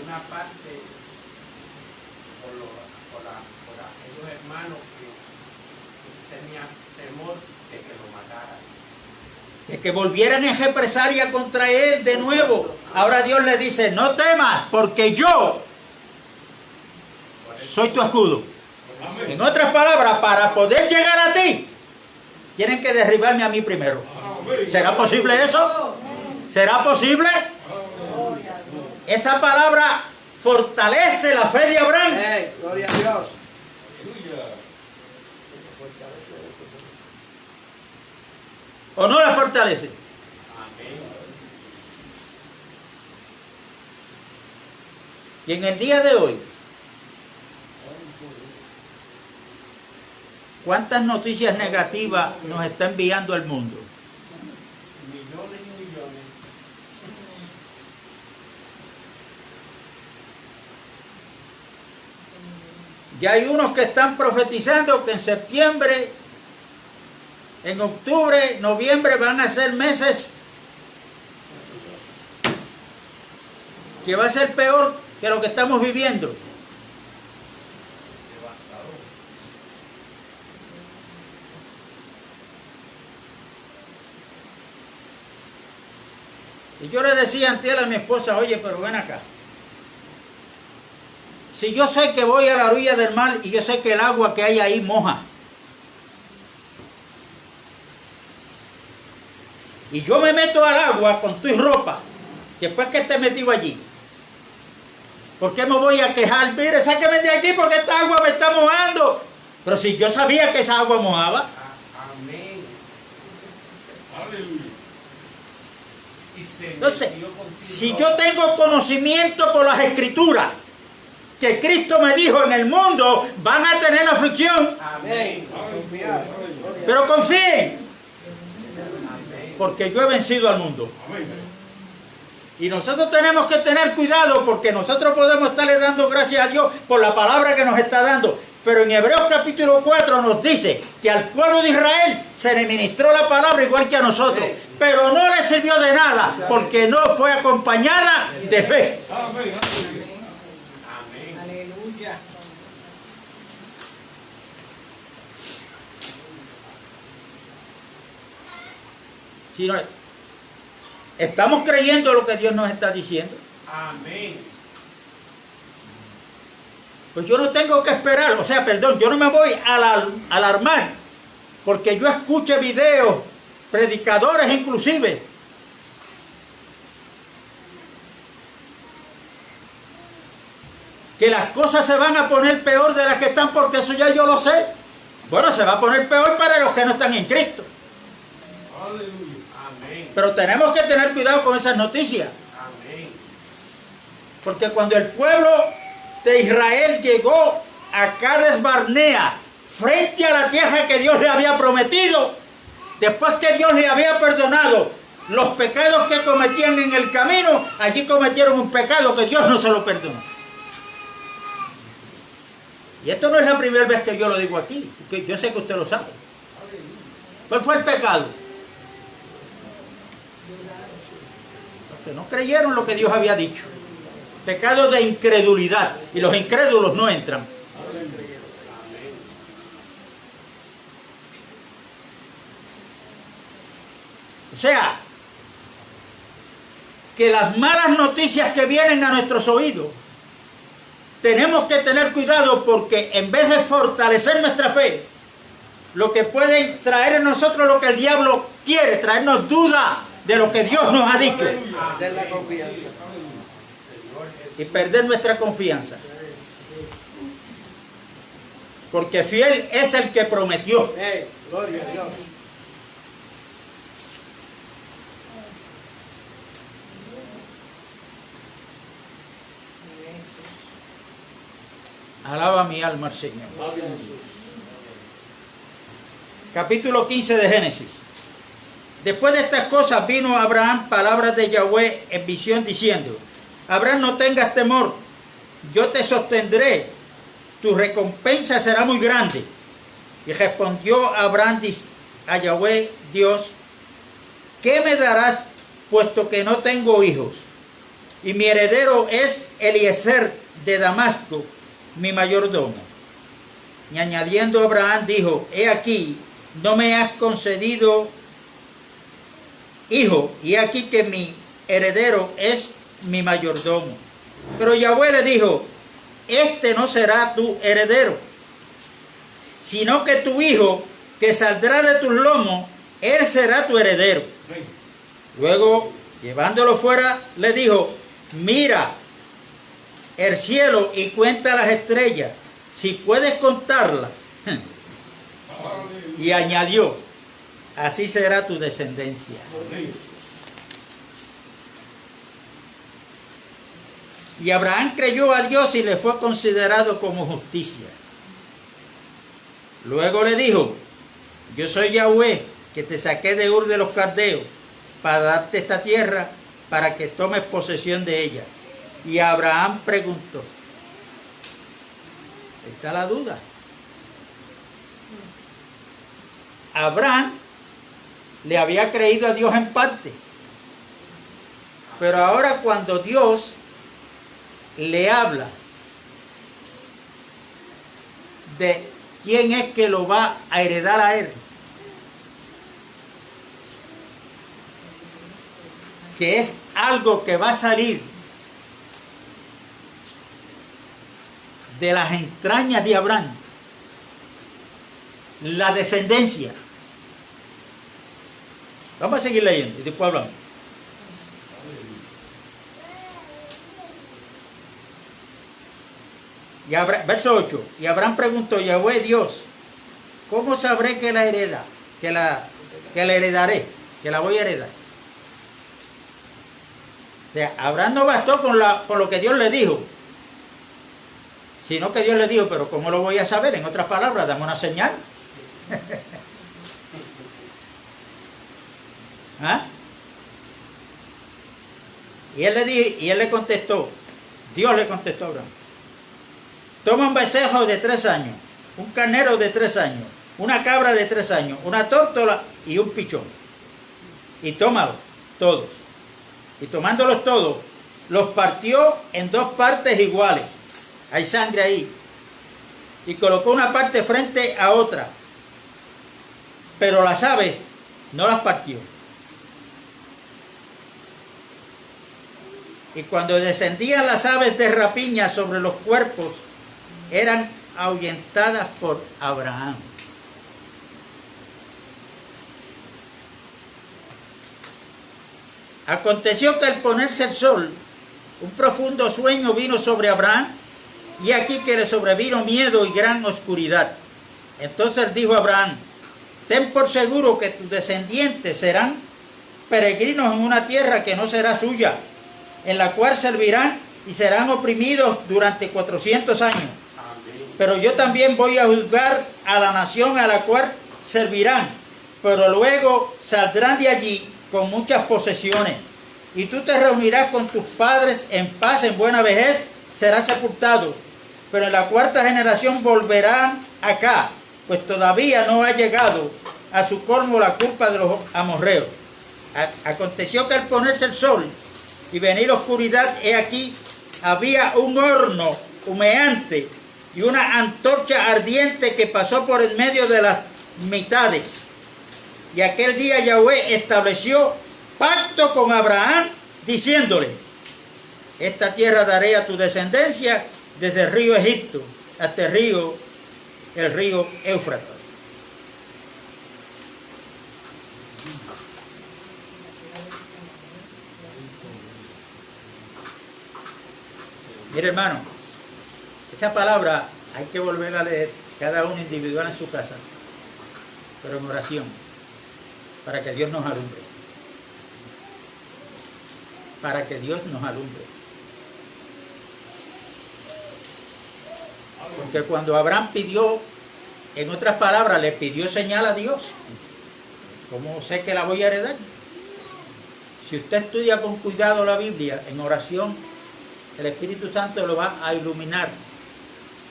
una parte, por aquellos hermanos que tenían temor de que lo mataran. De que volvieran en represalia contra él de nuevo. Ahora Dios le dice: no temas, porque yo soy tu escudo. En otras palabras, para poder llegar a ti, tienen que derribarme a mí primero. ¿Será posible eso? ¿Será posible? Esa palabra fortalece la fe de Abraham. Gloria a Dios. ¿O no la fortalece? Amén. Y en el día de hoy, ¿cuántas noticias negativas nos está enviando el mundo? Millones y millones. Ya hay unos que están profetizando que en septiembre, en octubre, noviembre van a ser meses que va a ser peor que lo que estamos viviendo. Y yo le decía antes a mi esposa: oye, pero ven acá. Si yo sé que voy a la orilla del mar y yo sé que el agua que hay ahí moja, y yo me meto al agua con tu ropa, después que esté metido allí, ¿por qué me voy a quejar? Mire, sáqueme de aquí porque esta agua me está mojando. Pero si yo sabía que esa agua mojaba. Amén. Aleluya. Entonces, si yo tengo conocimiento por las Escrituras, que Cristo me dijo, en el mundo van a tener aflicción, Amén. pero confíen, porque yo he vencido al mundo. Y nosotros tenemos que tener cuidado, porque nosotros podemos estarle dando gracias a Dios por la palabra que nos está dando. Pero en Hebreos capítulo 4 nos dice que al pueblo de Israel se le ministró la palabra igual que a nosotros. Pero no le sirvió de nada, porque no fue acompañada de fe. Amén. Aleluya. Si no, ¿estamos creyendo lo que Dios nos está diciendo? Amén. Pues yo no tengo que esperar, o sea, perdón, yo no me voy a alarmar, porque yo escuché videos, predicadores inclusive, que las cosas se van a poner peor de las que están, porque eso ya yo lo sé. Bueno, se va a poner peor para los que no están en Cristo. Amén. Pero tenemos que tener cuidado con esas noticias. Amén. Porque cuando el pueblo de Israel llegó a Cades Barnea, frente a la tierra que Dios le había prometido, después que Dios le había perdonado los pecados que cometían en el camino, allí cometieron un pecado que Dios no se lo perdonó. Y esto no es la primera vez que yo lo digo aquí, porque yo sé que usted lo sabe. ¿Cuál fue el pecado? Porque no creyeron lo que Dios había dicho. Pecado de incredulidad. Y los incrédulos no entran. O sea, que las malas noticias que vienen a nuestros oídos, tenemos que tener cuidado, porque en vez de fortalecer nuestra fe, lo que pueden traer en nosotros lo que el diablo quiere, traernos duda de lo que Dios nos ha dicho. Perder la confianza. Y perder nuestra confianza. Porque fiel es el que prometió. Gloria a Dios. Alaba mi alma al Señor. Capítulo 15 de Génesis. Después de estas cosas vino a Abraham palabras de Yahweh en visión diciendo: Abraham, no tengas temor, yo te sostendré, tu recompensa será muy grande. Y respondió Abraham a Yahweh Dios: ¿qué me darás, puesto que no tengo hijos? Y mi heredero es Eliezer de Damasco, mi mayordomo. Y añadiendo Abraham dijo: he aquí, no me has concedido hijo, y aquí que mi heredero es mi mayordomo. Pero Yahweh le dijo: este no será tu heredero, sino que tu hijo, que saldrá de tus lomos, él será tu heredero. Luego, llevándolo fuera, le dijo: mira el cielo y cuenta las estrellas, si puedes contarlas. Y añadió: así será tu descendencia. Y Abraham creyó a Dios y le fue considerado como justicia. Luego le dijo: yo soy Yahweh, que te saqué de Ur de los Caldeos para darte esta tierra, para que tomes posesión de ella. Y Abraham preguntó. Ahí está la duda. Abraham le había creído a Dios en parte, pero ahora cuando Dios le habla de quién es que lo va a heredar a él, que es algo que va a salir de las entrañas de Abraham, la descendencia. Vamos a seguir leyendo y después hablamos. Y verso 8. Y Abraham preguntó: Yahweh Dios, ¿cómo sabré que la hereda? Que la heredaré, que la voy a heredar. O sea, Abraham no bastó con lo que Dios le dijo, sino que Dios le dijo, pero ¿cómo lo voy a saber? En otras palabras, dame una señal. ¿Ah? Y él le contestó, Dios le contestó a Abraham, toma un becerro de 3 años, un carnero de 3 años, una cabra de 3 años, una tórtola y un pichón. Y tómalos todos. Y tomándolos todos, los partió en 2 partes iguales. Hay sangre ahí. Y colocó una parte frente a otra. Pero las aves no las partió. Y cuando descendían las aves de rapiña sobre los cuerpos, eran ahuyentadas por Abraham. Aconteció que al ponerse el sol, un profundo sueño vino sobre Abraham, y aquí que le sobrevino miedo y gran oscuridad. Entonces dijo Abraham, ten por seguro que tus descendientes serán peregrinos en una tierra que no será suya, en la cual servirán y serán oprimidos durante 400 años. Pero yo también voy a juzgar a la nación a la cual servirán, pero luego saldrán de allí con muchas posesiones. Y tú te reunirás con tus padres en paz, en buena vejez serás sepultado. Pero en la 4ª generación volverán acá, pues todavía no ha llegado a su colmo la culpa de los amorreos. Aconteció que al ponerse el sol y venir la oscuridad, he aquí, había un horno humeante y una antorcha ardiente que pasó por en medio de las mitades. Y aquel día Yahweh estableció pacto con Abraham, diciéndole, esta tierra daré a tu descendencia desde el río Egipto hasta el río Éufrates. Mire, hermano, esta palabra hay que volver a leer cada uno individual en su casa, pero en oración, para que Dios nos alumbre. Para que Dios nos alumbre. Porque cuando Abraham pidió, en otras palabras, le pidió señal a Dios. ¿Cómo sé que la voy a heredar? Si usted estudia con cuidado la Biblia, en oración, el Espíritu Santo lo va a iluminar.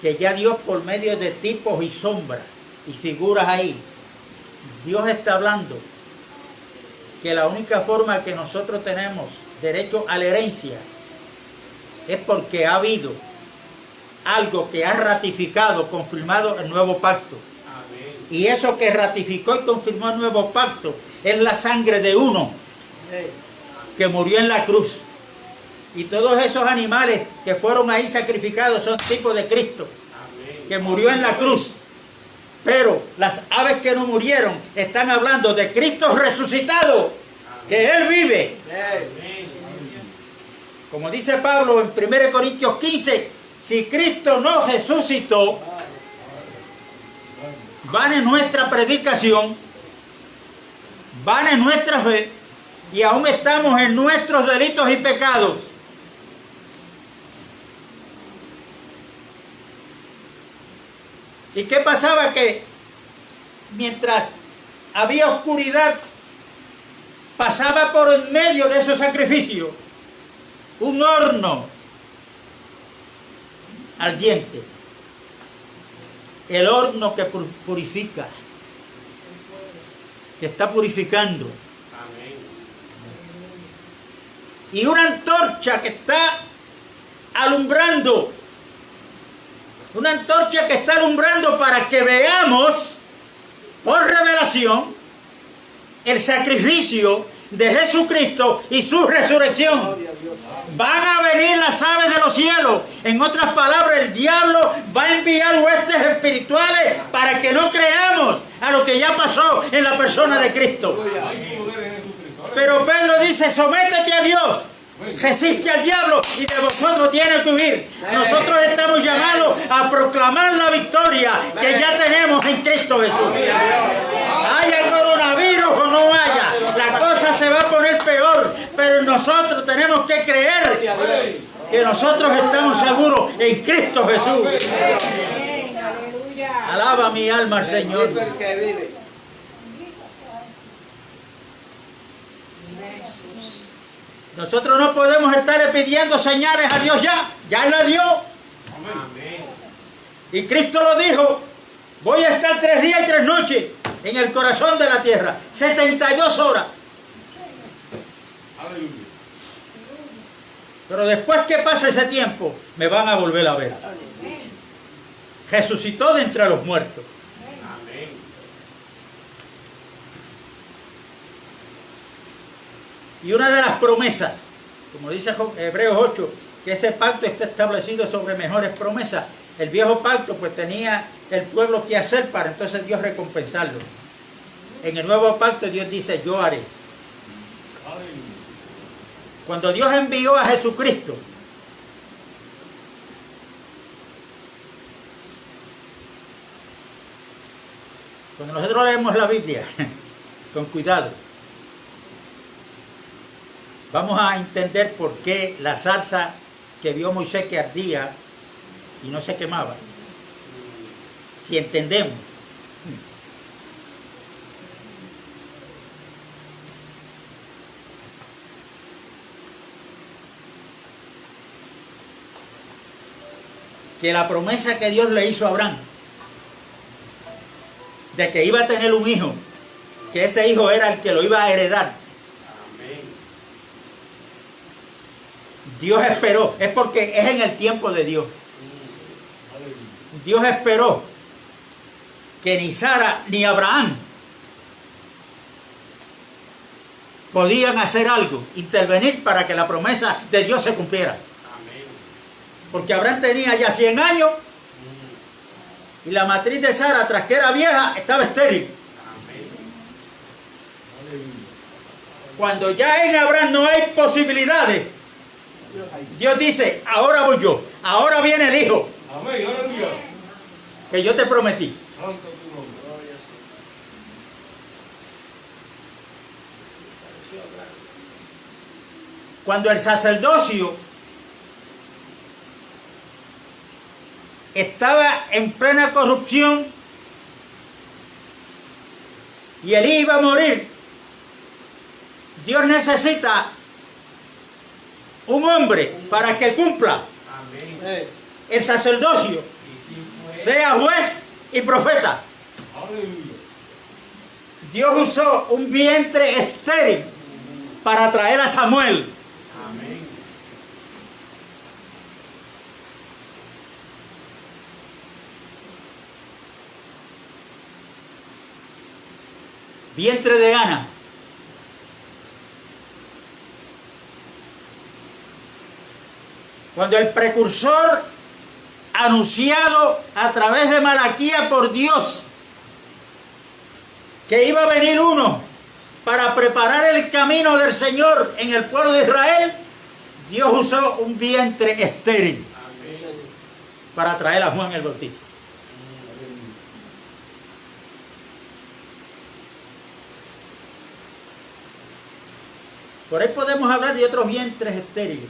Que ya Dios, por medio de tipos y sombras y figuras ahí, Dios está hablando que la única forma que nosotros tenemos derecho a la herencia es porque ha habido algo que ha ratificado, confirmado el nuevo pacto. Amén. Y eso que ratificó y confirmó el nuevo pacto es la sangre de uno que murió en la cruz. Y todos esos animales que fueron ahí sacrificados son tipos de Cristo. Amén. Que murió en la cruz. Pero las aves que no murieron están hablando de Cristo resucitado. Amén. Que Él vive. Amén. Como dice Pablo en 1 Corintios 15, si Cristo no resucitó, vana es nuestra predicación, vana es nuestra fe, y aún estamos en nuestros delitos y pecados. ¿Y qué pasaba? Que mientras había oscuridad, pasaba por en medio de esos sacrificios un horno ardiente, el horno que purifica, que está purificando. Amén. Y una antorcha que está alumbrando, una antorcha que está alumbrando para que veamos por revelación el sacrificio de Jesucristo y su resurrección. Van a venir las aves de los cielos. En otras palabras, el diablo va a enviar huestes espirituales para que no creamos a lo que ya pasó en la persona de Cristo. Pero Pedro dice, sométete a Dios, resiste al diablo y de vosotros tiene que huir. Nosotros estamos llamados a proclamar la victoria que ya tenemos en Cristo Jesús. Haya coronavirus o no haya, la cosa se va a poner peor, Pero nosotros tenemos que creer que nosotros estamos seguros en Cristo Jesús. Alaba mi alma al Señor. Bendito el que vive. Nosotros no podemos estar pidiendo señales a Dios ya Él la dio. Amén. Y Cristo lo dijo, voy a estar 3 días y 3 noches en el corazón de la tierra, 72 horas. Aleluya. Pero después que pase ese tiempo, me van a volver a ver. Resucitó de entre los muertos. Amén. Y una de las promesas, como dice Hebreos 8, que ese pacto está establecido sobre mejores promesas. El viejo pacto pues tenía el pueblo que hacer para entonces Dios recompensarlo. En el nuevo pacto Dios dice, yo haré. Cuando Dios envió a Jesucristo, cuando nosotros leemos la Biblia, con cuidado, vamos a entender por qué la zarza que vio Moisés que ardía y no se quemaba. Si entendemos. Que la promesa que Dios le hizo a Abraham, de que iba a tener un hijo, que ese hijo era el que lo iba a heredar. Amén. Dios esperó, es porque es en el tiempo de Dios. Dios esperó que ni Sara ni Abraham podían hacer algo, intervenir para que la promesa de Dios se cumpliera. Amén. Porque Abraham tenía ya 100 años y la matriz de Sara, tras que era vieja, estaba estéril. Amén. Cuando ya en Abraham no hay posibilidades, Dios dice, ahora voy yo, ahora viene el hijo Amén. Aleluya. que yo te prometí. Santo tu nombre. Cuando el sacerdocio estaba en plena corrupción y él iba a morir, Dios necesita un hombre para que cumpla Amén. el sacerdocio, ¿Y quién fue? sea juez y profeta. Aleluya. Dios usó un vientre estéril para traer a Samuel. Amén. Vientre de Ana. Cuando el precursor anunciado a través de Malaquías por Dios, que iba a venir uno para preparar el camino del Señor en el pueblo de Israel, Dios usó un vientre estéril para traer a Juan el Bautista. Por ahí podemos hablar de otros vientres estériles,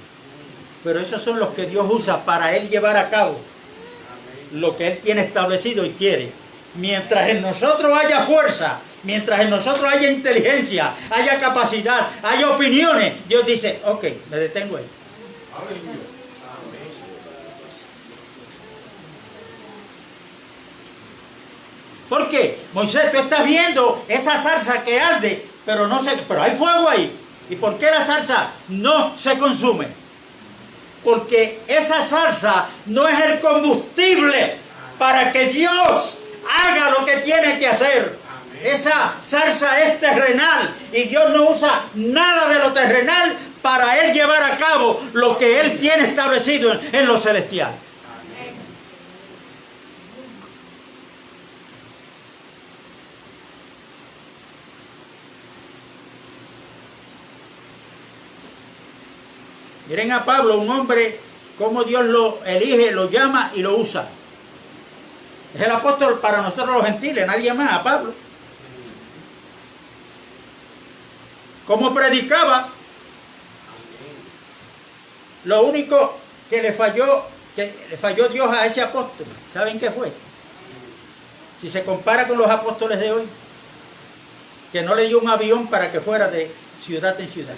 pero esos son los que Dios usa para Él llevar a cabo lo que Él tiene establecido y quiere. Mientras en nosotros haya fuerza, mientras en nosotros haya inteligencia, haya capacidad, haya opiniones, Dios dice, ok, me detengo ahí. Aleluya. ¿Por qué? Moisés, tú estás viendo esa zarza que arde, pero hay fuego ahí. ¿Y por qué la zarza no se consume? Porque esa zarza no es el combustible para que Dios haga lo que tiene que hacer. Esa zarza es terrenal y Dios no usa nada de lo terrenal para Él llevar a cabo lo que Él tiene establecido en lo celestial. Miren a Pablo, un hombre, como Dios lo elige, lo llama y lo usa. Es el apóstol para nosotros los gentiles, nadie más, a Pablo. Como predicaba, Lo único que le falló Dios a ese apóstol, ¿saben qué fue? Si se compara con los apóstoles de hoy, que no le dio un avión para que fuera de ciudad en ciudad.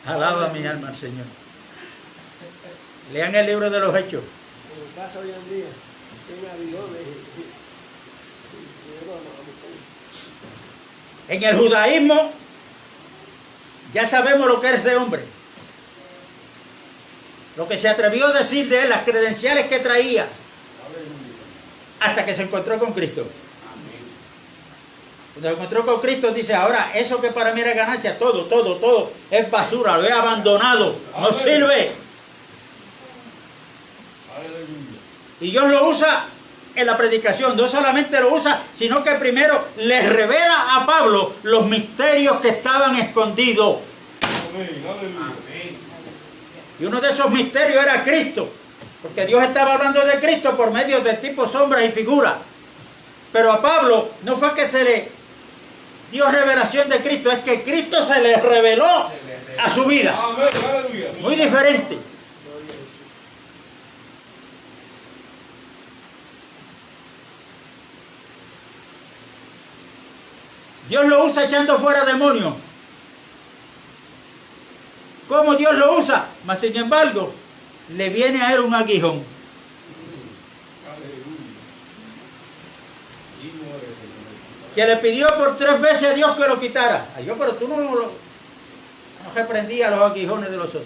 Alaba mi alma al Señor. Lean el libro de los Hechos. En el caso hoy en día, tiene aviones En el judaísmo ya sabemos lo que era ese hombre. Lo que se atrevió a decir de él, las credenciales que traía, hasta que se encontró con Cristo. Cuando se encontró con Cristo dice, ahora eso que para mí era ganancia, todo es basura, lo he abandonado, no sirve. Y Dios lo usa en la predicación, no solamente lo usa, sino que primero le revela a Pablo los misterios que estaban escondidos. Y uno de esos misterios era Cristo, porque Dios estaba hablando de Cristo por medio de tipos, sombras y figuras. Pero a Pablo no fue que se le dio revelación de Cristo, es que Cristo se le reveló a su vida. Muy diferente. Dios lo usa echando fuera demonios. ¿Cómo Dios lo usa? Mas sin embargo, le viene a él un aguijón. Que le pidió por 3 veces a Dios que lo quitara. Ay, yo, pero tú no reprendías los aguijones de los otros.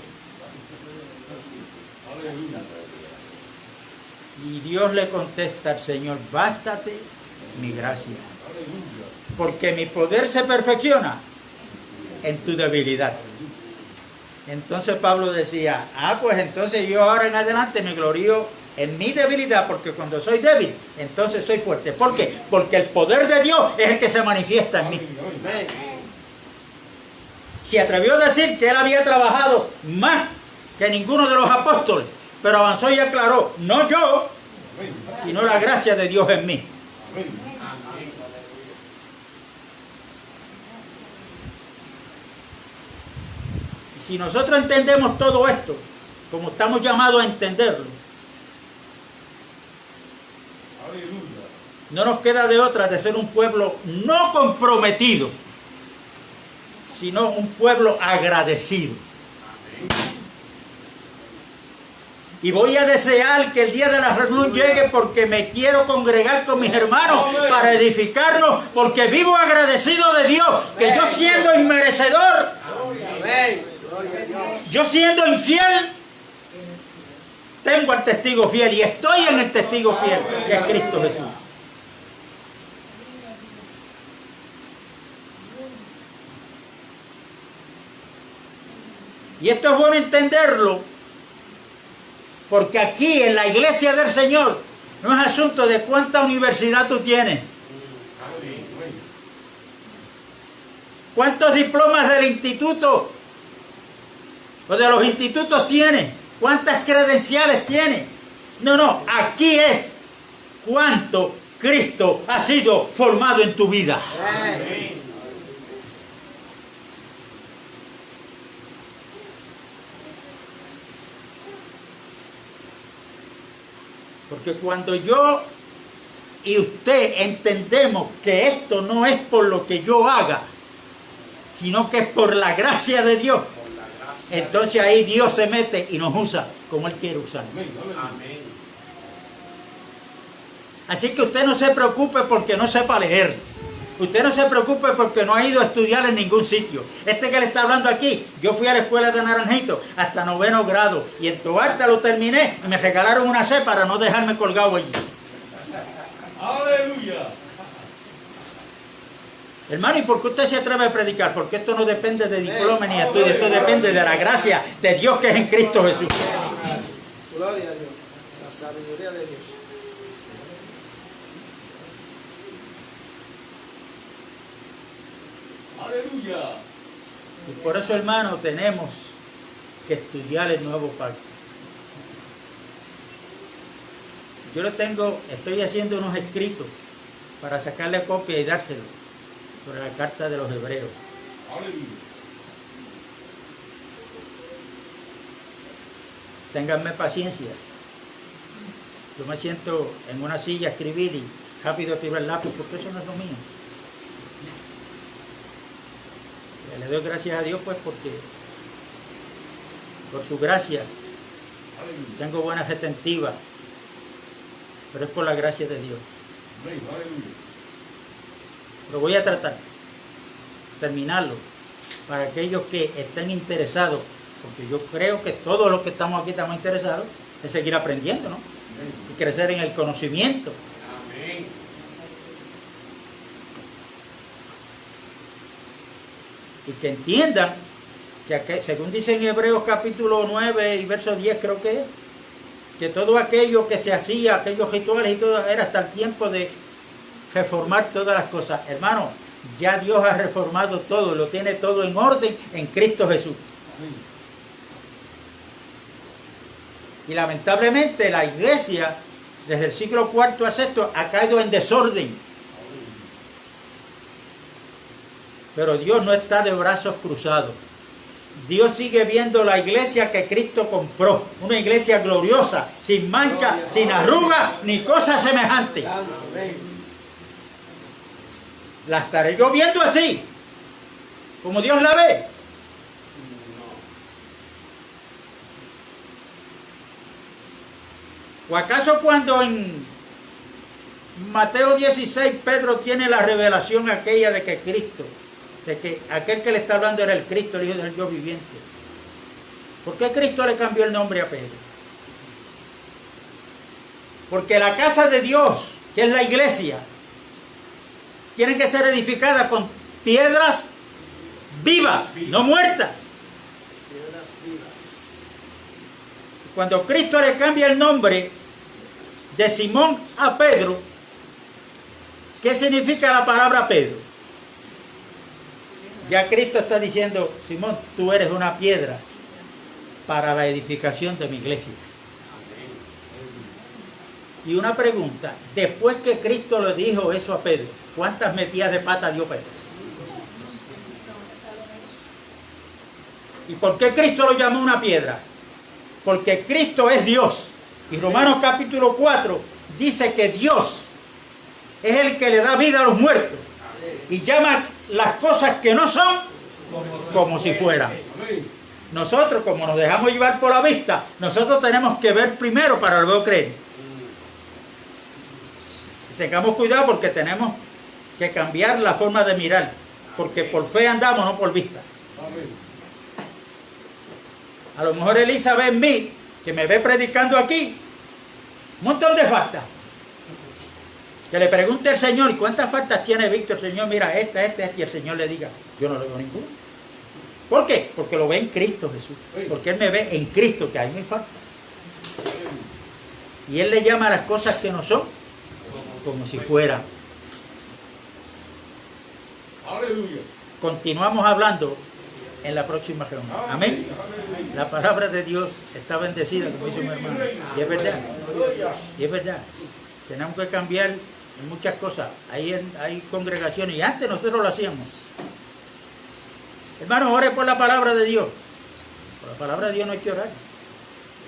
Y Dios le contesta al Señor, bástate mi gracia. Porque mi poder se perfecciona en tu debilidad. Entonces Pablo decía, pues entonces yo ahora en adelante me glorío en mi debilidad, porque cuando soy débil, entonces soy fuerte. ¿Por qué? Porque el poder de Dios es el que se manifiesta en mí. Se atrevió a decir que él había trabajado más que ninguno de los apóstoles, pero avanzó y aclaró, no yo, sino la gracia de Dios en mí. Si nosotros entendemos todo esto, como estamos llamados a entenderlo, no nos queda de otra de ser un pueblo no comprometido, sino un pueblo agradecido. Y voy a desear que el día de la reunión llegue, porque me quiero congregar con mis hermanos para edificarnos, porque vivo agradecido de Dios, que yo siendo inmerecedor, yo siendo infiel, tengo al testigo fiel y estoy en el testigo fiel, que es Cristo Jesús. Y esto es bueno entenderlo, porque aquí en la iglesia del Señor no es asunto de cuánta universidad tú tienes, cuántos diplomas del instituto o de los institutos tienes, cuántas credenciales tienes. No, aquí es cuánto Cristo ha sido formado en tu vida. Porque cuando yo y usted entendemos que esto no es por lo que yo haga, sino que es por la gracia de Dios, entonces ahí Dios se mete y nos usa como Él quiere usar. Así que usted no se preocupe porque no sepa leer. Usted no se preocupe porque no ha ido a estudiar en ningún sitio. Este que le está hablando aquí, yo fui a la escuela de Naranjito hasta 9º grado y en Toalta lo terminé y me regalaron una C para no dejarme colgado allí. ¡Aleluya! Hermano, ¿y por qué usted se atreve a predicar? Porque esto no depende de diploma ni de estudio, esto depende de la gracia de Dios que es en Cristo Jesús. Gloria a Dios, la sabiduría de Dios. ¡Aleluya! Y por eso, hermano, tenemos que estudiar el nuevo pacto. Yo estoy haciendo unos escritos para sacarle copia y dárselo sobre la carta de los Hebreos. ¡Aleluya! ténganme paciencia. Yo me siento en una silla a escribir y rápido tiro el lápiz porque eso no es lo mío. Le doy gracias a Dios pues porque por su gracia tengo buena retentiva, pero es por la gracia de Dios. Pero voy a tratar de terminarlo para aquellos que estén interesados, porque yo creo que todos los que estamos aquí estamos interesados en seguir aprendiendo, ¿no? Y crecer en el conocimiento. Amén. Y que entiendan que según dice en Hebreos capítulo 9 y verso 10 creo que es, que todo aquello que se hacía, aquellos rituales y todo, era hasta el tiempo de reformar todas las cosas. Hermano, ya Dios ha reformado todo, lo tiene todo en orden en Cristo Jesús. Y lamentablemente la iglesia, desde el siglo IV a VI, ha caído en desorden. Pero Dios no está de brazos cruzados. Dios sigue viendo la iglesia que Cristo compró. Una iglesia gloriosa, sin mancha, sin arruga, ni cosa semejante. ¿La estaré yo viendo así? ¿Como Dios la ve? ¿O acaso cuando en Mateo 16 Pedro tiene la revelación aquella de que Cristo, de que aquel que le está hablando era el Cristo, el Hijo del Dios viviente? ¿Por qué Cristo le cambió el nombre a Pedro? Porque la casa de Dios, que es la iglesia, tiene que ser edificada con piedras vivas, no muertas. Piedras vivas. Cuando Cristo le cambia el nombre de Simón a Pedro, ¿qué significa la palabra Pedro? Ya Cristo está diciendo, Simón, tú eres una piedra para la edificación de mi iglesia. Y una pregunta, después que Cristo le dijo eso a Pedro, ¿cuántas metidas de pata dio Pedro? ¿Y por qué Cristo lo llamó una piedra? Porque Cristo es Dios. Y Romanos capítulo 4 dice que Dios es el que le da vida a los muertos y llama las cosas que no son como si fueran. Nosotros, como nos dejamos llevar por la vista, nosotros tenemos que ver primero para luego creer. Tengamos cuidado porque tenemos que cambiar la forma de mirar, porque por fe andamos, no por vista. A lo mejor Elisa ve en mí, que me ve predicando aquí, un montón de faltas. Que le pregunte al Señor, ¿y cuántas faltas tiene Víctor? Señor, mira, esta, y el Señor le diga, yo no le veo ninguna. ¿Por qué? Porque lo ve en Cristo Jesús. Porque Él me ve en Cristo, que ahí no hay falta. Y Él le llama a las cosas que no son como si fueran. Aleluya. Continuamos hablando en la próxima reunión. Amén. La palabra de Dios está bendecida, como dice mi hermano. Y es verdad. Y es verdad. Tenemos que cambiar en muchas cosas. Hay congregaciones, y antes nosotros lo hacíamos. Hermanos, ore por la palabra de Dios. Por la palabra de Dios no hay que orar.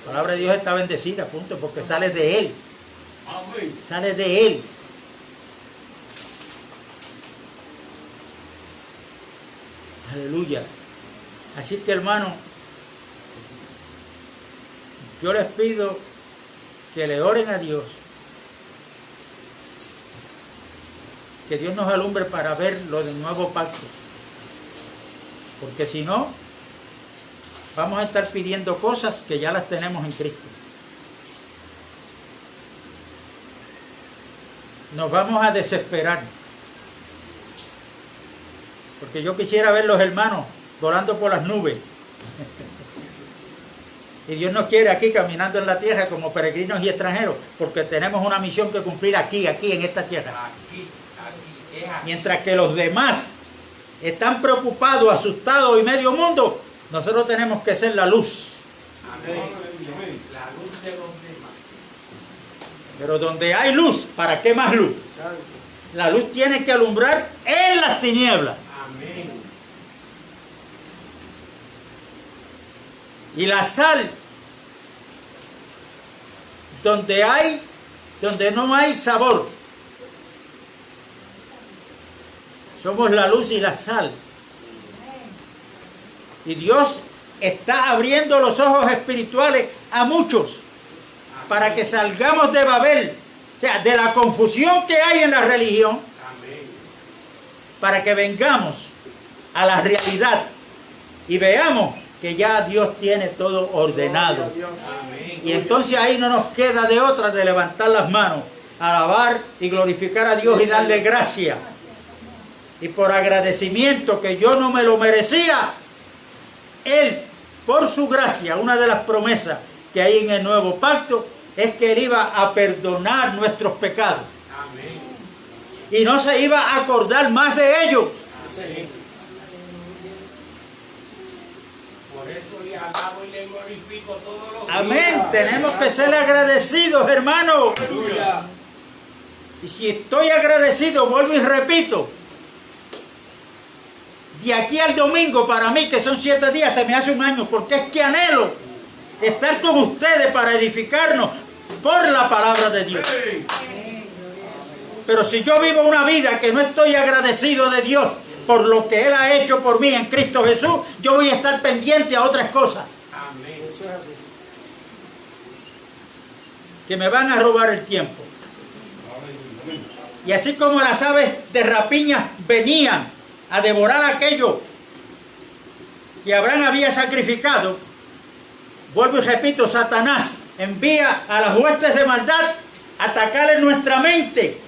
La palabra de Dios está bendecida, punto, porque sale de Él. Amén. Sale de Él. Aleluya. Así que, hermano, yo les pido que le oren a Dios, que Dios nos alumbre para ver lo del nuevo pacto, porque si no, vamos a estar pidiendo cosas que ya las tenemos en Cristo. Nos vamos a desesperar, porque yo quisiera ver los hermanos volando por las nubes. Y Dios nos quiere aquí caminando en la tierra como peregrinos y extranjeros, porque tenemos una misión que cumplir aquí en esta tierra. Mientras que los demás están preocupados, asustados y medio mundo, nosotros tenemos que ser la luz. Amén. La luz de los demás. Pero donde hay luz, ¿para qué más luz? La luz tiene que alumbrar en las tinieblas. Amén. Y la sal donde no hay sabor. Somos la luz y la sal. Y Dios está abriendo los ojos espirituales a muchos para que salgamos de Babel, o sea, de la confusión que hay en la religión, para que vengamos a la realidad y veamos que ya Dios tiene todo ordenado. Y entonces ahí no nos queda de otra de levantar las manos, alabar y glorificar a Dios y darle gracias. Y por agradecimiento que yo no me lo merecía, Él, por su gracia, una de las promesas que hay en el nuevo pacto es que Él iba a perdonar nuestros pecados. Amén. Y no se iba a acordar más de ellos. Amén. Por eso le alabo y le glorifico todos los días. Amén. Tenemos que ser agradecidos, hermanos. Aleluya. Y si estoy agradecido, vuelvo y repito, de aquí al domingo, para mí, que son 7 días, se me hace un año, porque es que anhelo estar con ustedes para edificarnos por la palabra de Dios. Pero si yo vivo una vida que no estoy agradecido de Dios por lo que Él ha hecho por mí en Cristo Jesús, yo voy a estar pendiente a otras cosas. Amén. Eso es así. Que me van a robar el tiempo. Y así como las aves de rapiña venían a devorar aquello que Abraham había sacrificado, vuelvo y repito, Satanás envía a las huestes de maldad a atacar en nuestra mente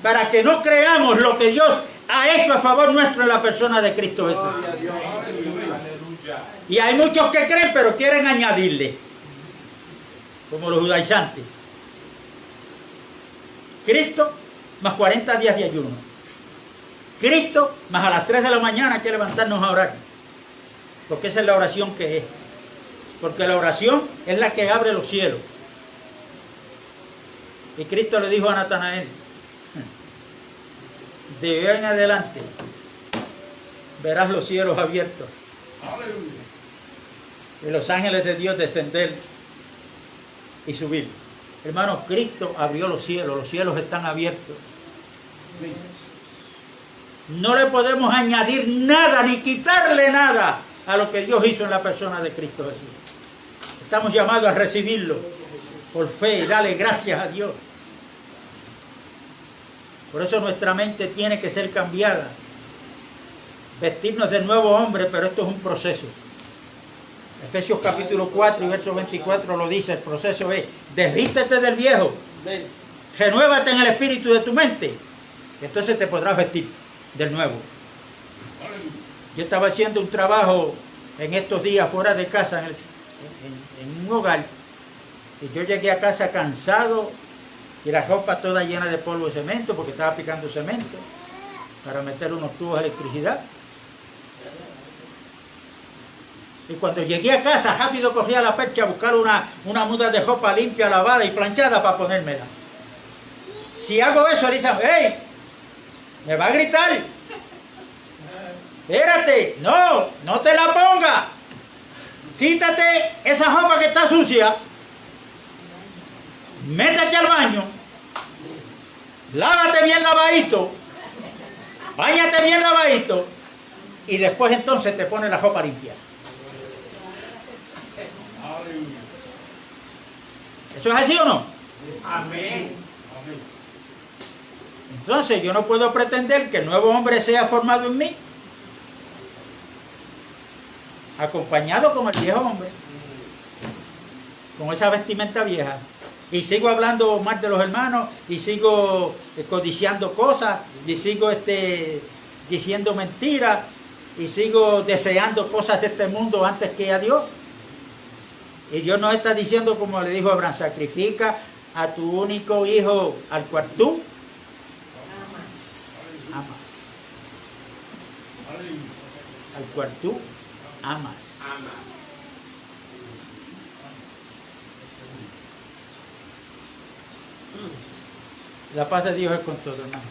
para que no creamos lo que Dios ha hecho a favor nuestro en la persona de Cristo Jesús. Aleluya. Y hay muchos que creen, pero quieren añadirle, como los judaizantes. Cristo más 40 días de ayuno. Cristo más a las 3 de la mañana hay que levantarnos a orar. Porque esa es la oración que es. Porque la oración es la que abre los cielos. Y Cristo le dijo a Natanael, de hoy en adelante verás los cielos abiertos y los ángeles de Dios descender y subir. Hermanos, Cristo abrió los cielos están abiertos. No le podemos añadir nada ni quitarle nada a lo que Dios hizo en la persona de Cristo Jesús. Estamos llamados a recibirlo por fe y darle gracias a Dios. Por eso nuestra mente tiene que ser cambiada. Vestirnos del nuevo hombre, pero esto es un proceso. Efesios capítulo 4 y verso 24 lo dice, el proceso es, desvístete del viejo, renuévate en el espíritu de tu mente, entonces te podrás vestir del nuevo. Yo estaba haciendo un trabajo en estos días fuera de casa, en un hogar, y yo llegué a casa cansado y la ropa toda llena de polvo de cemento, porque estaba picando cemento para meter unos tubos de electricidad. Y cuando llegué a casa, rápido cogí a la percha a buscar una muda de ropa limpia, lavada y planchada para ponérmela. Si hago eso, Elisa, ¡hey! Me va a gritar. Espérate, no te la pongas. Quítate esa ropa que está sucia. Métete al baño. Lávate bien lavadito. Báñate bien lavadito. Y después entonces te pones la ropa limpia. ¿Eso es así o no? Amén. Entonces yo no puedo pretender que el nuevo hombre sea formado en mí acompañado con el viejo hombre, con esa vestimenta vieja, y sigo hablando mal de los hermanos, y sigo codiciando cosas, y sigo diciendo mentiras, y sigo deseando cosas de este mundo antes que a Dios. Y Dios nos está diciendo, como le dijo a Abraham, sacrifica a tu único hijo al cual tú amas. Al cual tú amas. Amas. La paz de Dios es con todo, hermano.